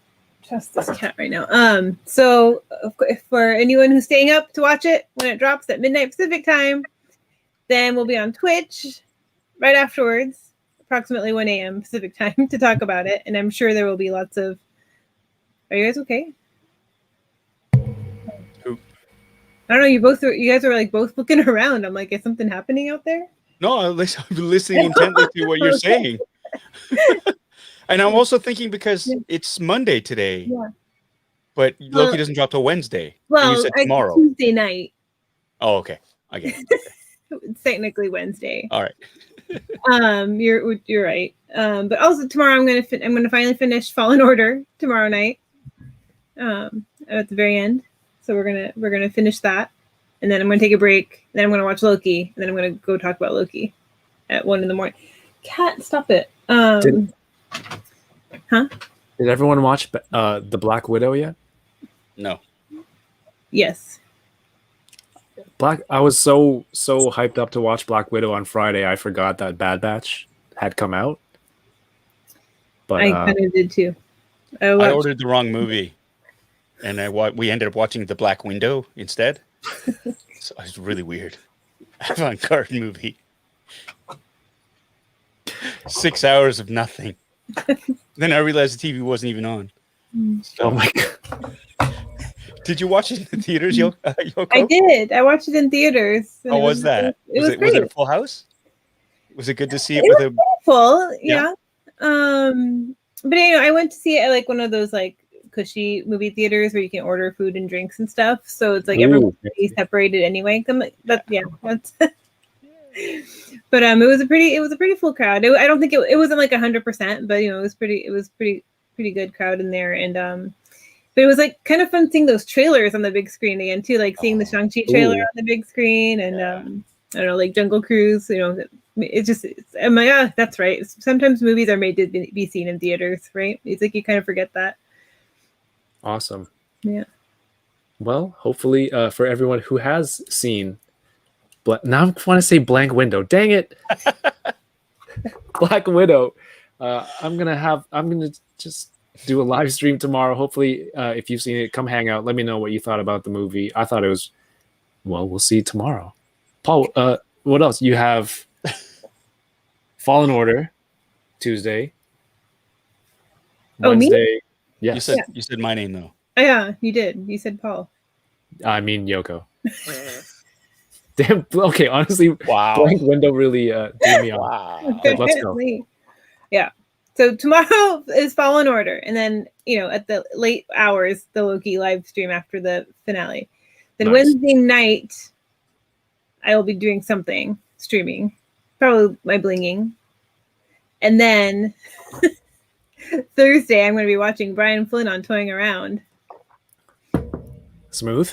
[SPEAKER 5] trust this cat right now. So for anyone who's staying up to watch it when it drops at midnight Pacific time, then we'll be on Twitch right afterwards. approximately 1 a.m. Pacific time to talk about it, and I'm sure there will be lots of. Are you guys okay?
[SPEAKER 2] Who?
[SPEAKER 5] I don't know. You guys are like both looking around. I'm like, is something happening out there?
[SPEAKER 2] No, I'm listening intently to what you're saying. And I'm also thinking because it's Monday today.
[SPEAKER 5] Yeah.
[SPEAKER 2] But Loki doesn't drop till Wednesday.
[SPEAKER 5] Well,
[SPEAKER 2] you said tomorrow.
[SPEAKER 5] Tuesday night.
[SPEAKER 2] Oh, okay. I get it. Okay.
[SPEAKER 5] It's technically Wednesday.
[SPEAKER 2] All right.
[SPEAKER 5] You're right. But also tomorrow I'm gonna finally finish Fallen Order tomorrow night. At the very end. So we're gonna finish that, and then I'm gonna take a break. Then I'm gonna watch Loki, and then I'm gonna go talk about Loki at 1 a.m. Cat, stop it.
[SPEAKER 1] Did everyone watch the Black Widow yet?
[SPEAKER 2] No.
[SPEAKER 5] Yes.
[SPEAKER 1] I was so hyped up to watch Black Widow on Friday. I forgot that Bad Batch had come out. But
[SPEAKER 5] I kind of did too.
[SPEAKER 2] I ordered the wrong movie, and we ended up watching The Black Window instead. So it was really weird. Avant-garde movie. 6 hours of nothing. Then I realized the TV wasn't even on. So,
[SPEAKER 1] oh my god!
[SPEAKER 2] Did you watch it in the theaters, Yoko?
[SPEAKER 5] I did. I watched it in theaters.
[SPEAKER 2] How was that?
[SPEAKER 5] Was
[SPEAKER 2] it a full house? Was it good to see it
[SPEAKER 5] was
[SPEAKER 2] with a
[SPEAKER 5] full? Yeah. But I went to see it at like one of those like cushy movie theaters where you can order food and drinks and stuff. So it's like everyone's pretty separated anyway. That's. But it was a pretty full crowd. I don't think it wasn't like 100%, but it was pretty good crowd in there. And but it was like kind of fun seeing those trailers on the big screen again too, like seeing the Shang-Chi trailer on the big screen, and I don't know, like Jungle Cruise. I'm like, that's right. Sometimes movies are made to be seen in theaters, right? It's like you kind of forget that.
[SPEAKER 1] Awesome.
[SPEAKER 5] Yeah.
[SPEAKER 1] Well, hopefully for everyone who has seen. Now I want to say Blank Window. Dang it. Black Widow. I'm gonna just do a live stream tomorrow. Hopefully, if you've seen it, come hang out. Let me know what you thought about the movie. I thought it was, well, we'll see tomorrow. Paul, what else? You have Fallen Order Tuesday. Wednesday.
[SPEAKER 5] Me?
[SPEAKER 1] Yes.
[SPEAKER 2] You said my name though.
[SPEAKER 5] Oh, yeah, you did. You said Paul.
[SPEAKER 1] I mean Yoko. Damn. Okay. Honestly,
[SPEAKER 2] wow.
[SPEAKER 1] Blank Window really threw me off.
[SPEAKER 2] Wow.
[SPEAKER 1] Let's go.
[SPEAKER 5] Yeah. So tomorrow is Fallen Order, and then at the late hours, the Loki live stream after the finale. Then Wednesday night, I will be doing something streaming, probably my blinging, and then Thursday I'm going to be watching Brian Flynn on Toying Around.
[SPEAKER 1] Smooth.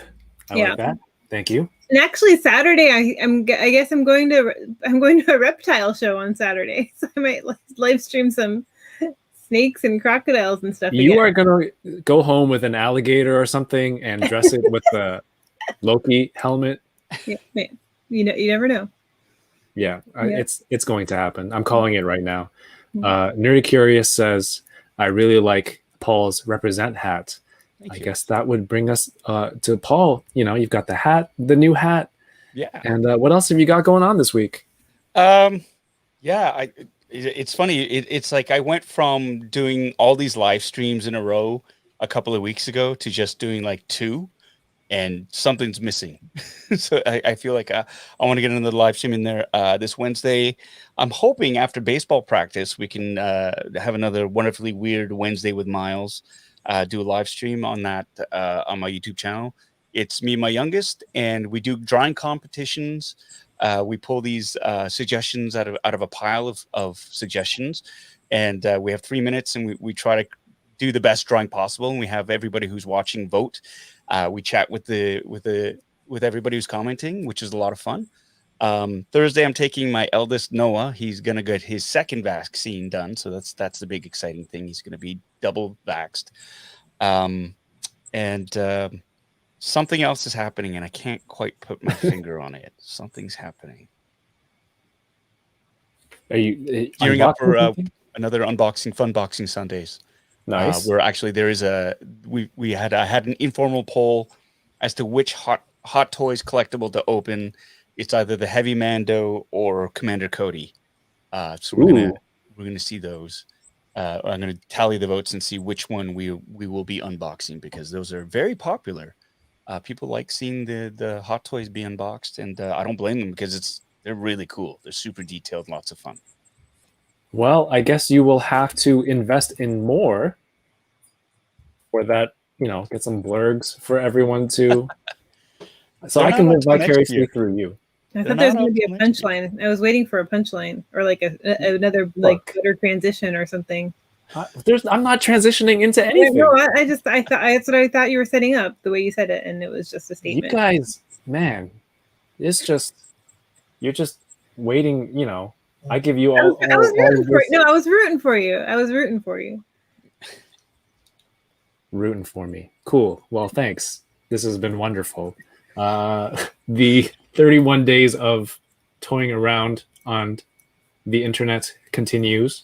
[SPEAKER 1] I like that. Thank you. And
[SPEAKER 5] actually, Saturday I guess I'm going to a reptile show on Saturday, so I might live stream some snakes and crocodiles and stuff.
[SPEAKER 1] You are gonna go home with an alligator or something and dress it with the Loki helmet.
[SPEAKER 5] Yeah, man. You never know.
[SPEAKER 1] Yeah, it's going to happen. I'm calling it right now. Nerdy Curious says, I really like Paul's represent hat. I guess that would bring us to Paul. You've got the hat, the new hat.
[SPEAKER 2] Yeah.
[SPEAKER 1] And what else have you got going on this week?
[SPEAKER 2] It's funny. It's like I went from doing all these live streams in a row a couple of weeks ago to just doing like 2, and something's missing. So I feel like I want to get another live stream in there this Wednesday. I'm hoping after baseball practice we can have another wonderfully weird Wednesday with Miles. Do a live stream on that on my YouTube channel. It's me and my youngest, and we do drawing competitions. We pull these suggestions out of a pile of suggestions, and we have 3 minutes, and we try to do the best drawing possible. And we have everybody who's watching vote. We chat with everybody who's commenting, which is a lot of fun. Thursday, I'm taking my eldest Noah. He's gonna get his second vaccine done, so that's the big exciting thing. He's gonna be double vaxxed, and something else is happening, and I can't quite put my finger on it. Something's happening.
[SPEAKER 1] Are you
[SPEAKER 2] gearing up for another fun boxing Sundays?
[SPEAKER 1] Nice.
[SPEAKER 2] Where actually there is I had an informal poll as to which hot toys collectible to open. It's either the Heavy Mando or Commander Cody. So we're we're going to see those. I'm going to tally the votes and see which one we will be unboxing, because those are very popular. People like seeing the hot toys be unboxed, and I don't blame them, because they're really cool. They're super detailed, lots of fun.
[SPEAKER 1] Well, I guess you will have to invest in more for that, get some blurgs for everyone to. So
[SPEAKER 2] They're
[SPEAKER 1] I can
[SPEAKER 2] not
[SPEAKER 1] live
[SPEAKER 2] until next
[SPEAKER 1] vicariously
[SPEAKER 2] year.
[SPEAKER 1] through you.
[SPEAKER 5] I
[SPEAKER 2] They're
[SPEAKER 5] thought there was
[SPEAKER 2] not
[SPEAKER 5] going to be a
[SPEAKER 2] up till next
[SPEAKER 5] punchline. I was waiting for a punchline or like another like
[SPEAKER 1] Look.
[SPEAKER 5] better transition or something.
[SPEAKER 1] I'm not transitioning into
[SPEAKER 5] Yeah,
[SPEAKER 1] anything.
[SPEAKER 5] no, I thought that's what I thought you were setting up the way you said it, and it was just a
[SPEAKER 1] You
[SPEAKER 5] statement.
[SPEAKER 1] guys, man, you're just waiting. I give you
[SPEAKER 5] I
[SPEAKER 1] all.
[SPEAKER 5] was rooting for you.
[SPEAKER 1] this-
[SPEAKER 5] No, I was rooting for you. I was rooting for you.
[SPEAKER 1] Rooting for me. Cool. Well, thanks. This has been wonderful. The 31 days of toying around on the internet continues.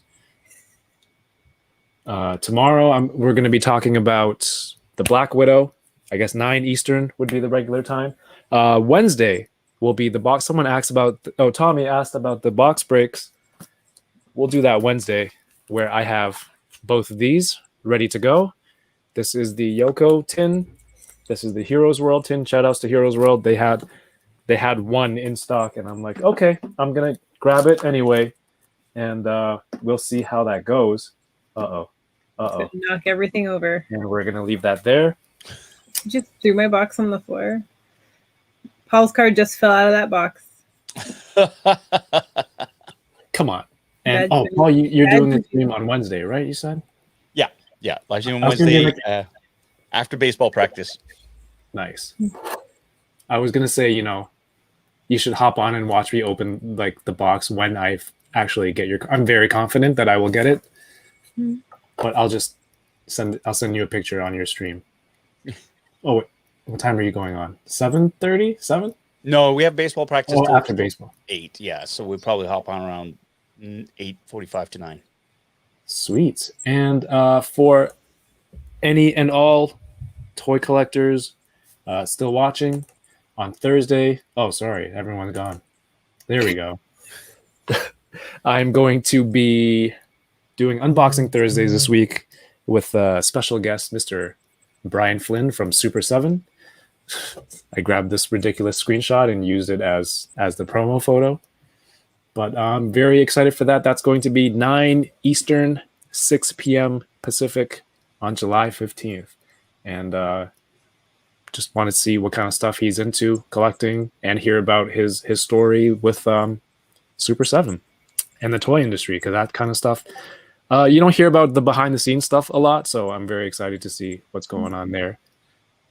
[SPEAKER 1] Tomorrow we're going to be talking about the Black Widow. I guess 9 Eastern would be the regular time. Wednesday will be the box. Someone asked about. Tommy asked about the box breaks. We'll do that Wednesday, where I have both of these ready to go. This is the Yoko tin. This is the Heroes World tin. Shout outs to Heroes World. They had one in stock, and I'm like, okay, I'm gonna grab it anyway, and we'll see how that goes.
[SPEAKER 5] Knock everything over.
[SPEAKER 1] And we're gonna leave that there.
[SPEAKER 5] Just threw my box on the floor. Paul's card just fell out of that box.
[SPEAKER 1] Come on. And
[SPEAKER 5] Bad
[SPEAKER 1] Paul, you're
[SPEAKER 5] bad
[SPEAKER 1] doing a
[SPEAKER 5] juju.
[SPEAKER 1] stream on Wednesday, right? You said.
[SPEAKER 2] Yeah, live stream on
[SPEAKER 1] I was gonna
[SPEAKER 2] Wednesday after baseball practice.
[SPEAKER 1] Nice. I was gonna say, you should hop on and watch me open like the box when I actually get your. I'm very confident that I will get it, but I'll just send you a picture on your stream. Oh, wait, what time are you going on? 7:30? 7?
[SPEAKER 2] No, we have baseball practice
[SPEAKER 1] Oh,
[SPEAKER 2] till
[SPEAKER 1] after baseball.
[SPEAKER 2] 8. Yeah, so we'll probably hop on around 8:45 to 9.
[SPEAKER 1] Sweet. And for any and all toy collectors still watching, on Thursday. Oh, sorry, everyone's gone. There we go. I'm going to be doing unboxing Thursdays this week with special guest Mr. Brian Flynn from Super 7. I grabbed this ridiculous screenshot and used it as the promo photo. But I'm very excited for that. That's going to be 9 Eastern, 6 p.m. Pacific on July 15th. And just want to see what kind of stuff he's into collecting and hear about his story with Super 7 and the toy industry, because that kind of stuff, you don't hear about the behind the scenes stuff a lot. So I'm very excited to see what's going on there.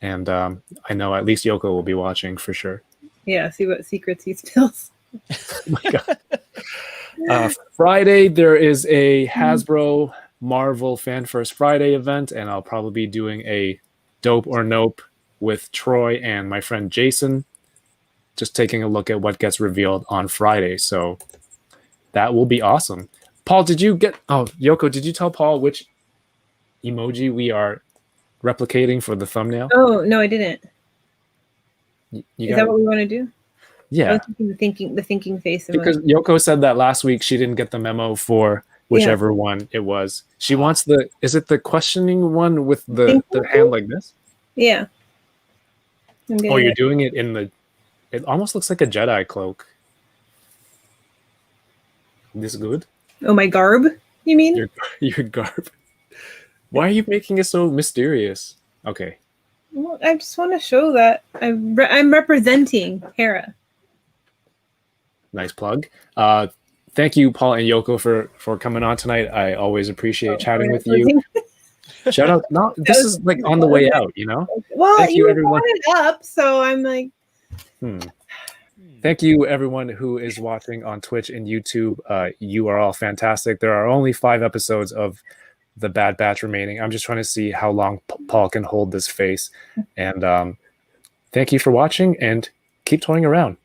[SPEAKER 1] And I know at least Yoko will be watching for sure.
[SPEAKER 5] Yeah, see what secrets he spills.
[SPEAKER 1] Oh my God. Friday, there is a Hasbro Marvel Fan First Friday event, and I'll probably be doing a Dope or Nope with Troy and my friend Jason, just taking a look at what gets revealed on Friday. So that will be awesome. Paul, Yoko, did you tell Paul which emoji we are replicating for the thumbnail?
[SPEAKER 5] Oh, no, I didn't.
[SPEAKER 1] You
[SPEAKER 5] Is
[SPEAKER 1] got
[SPEAKER 5] that
[SPEAKER 1] it?
[SPEAKER 5] what we want to do? I
[SPEAKER 1] Yeah,
[SPEAKER 5] was thinking the thinking face emoji.
[SPEAKER 1] because Yoko said that last week she didn't get the memo for whichever one it was. She wants is it the questioning one with the hand like this?
[SPEAKER 5] Yeah.
[SPEAKER 1] Oh, you're doing it it almost looks like a Jedi cloak. This good?
[SPEAKER 5] Oh, my garb, you mean?
[SPEAKER 1] Your garb. Why are you making it so mysterious? Okay.
[SPEAKER 5] Well, I just want to show that I'm representing Hera.
[SPEAKER 1] Nice plug. Thank you, Paul and Yoko, for coming on tonight. I always appreciate chatting with you. Shout out. No, this is like on the way out,
[SPEAKER 5] Well,
[SPEAKER 1] Thank you,
[SPEAKER 5] you
[SPEAKER 1] everyone.
[SPEAKER 5] brought it up, so I'm like.
[SPEAKER 1] Thank you, everyone who is watching on Twitch and YouTube. You are all fantastic. There are only 5 episodes of The Bad Batch remaining. I'm just trying to see how long Paul can hold this face. And thank you for watching, and keep toying around.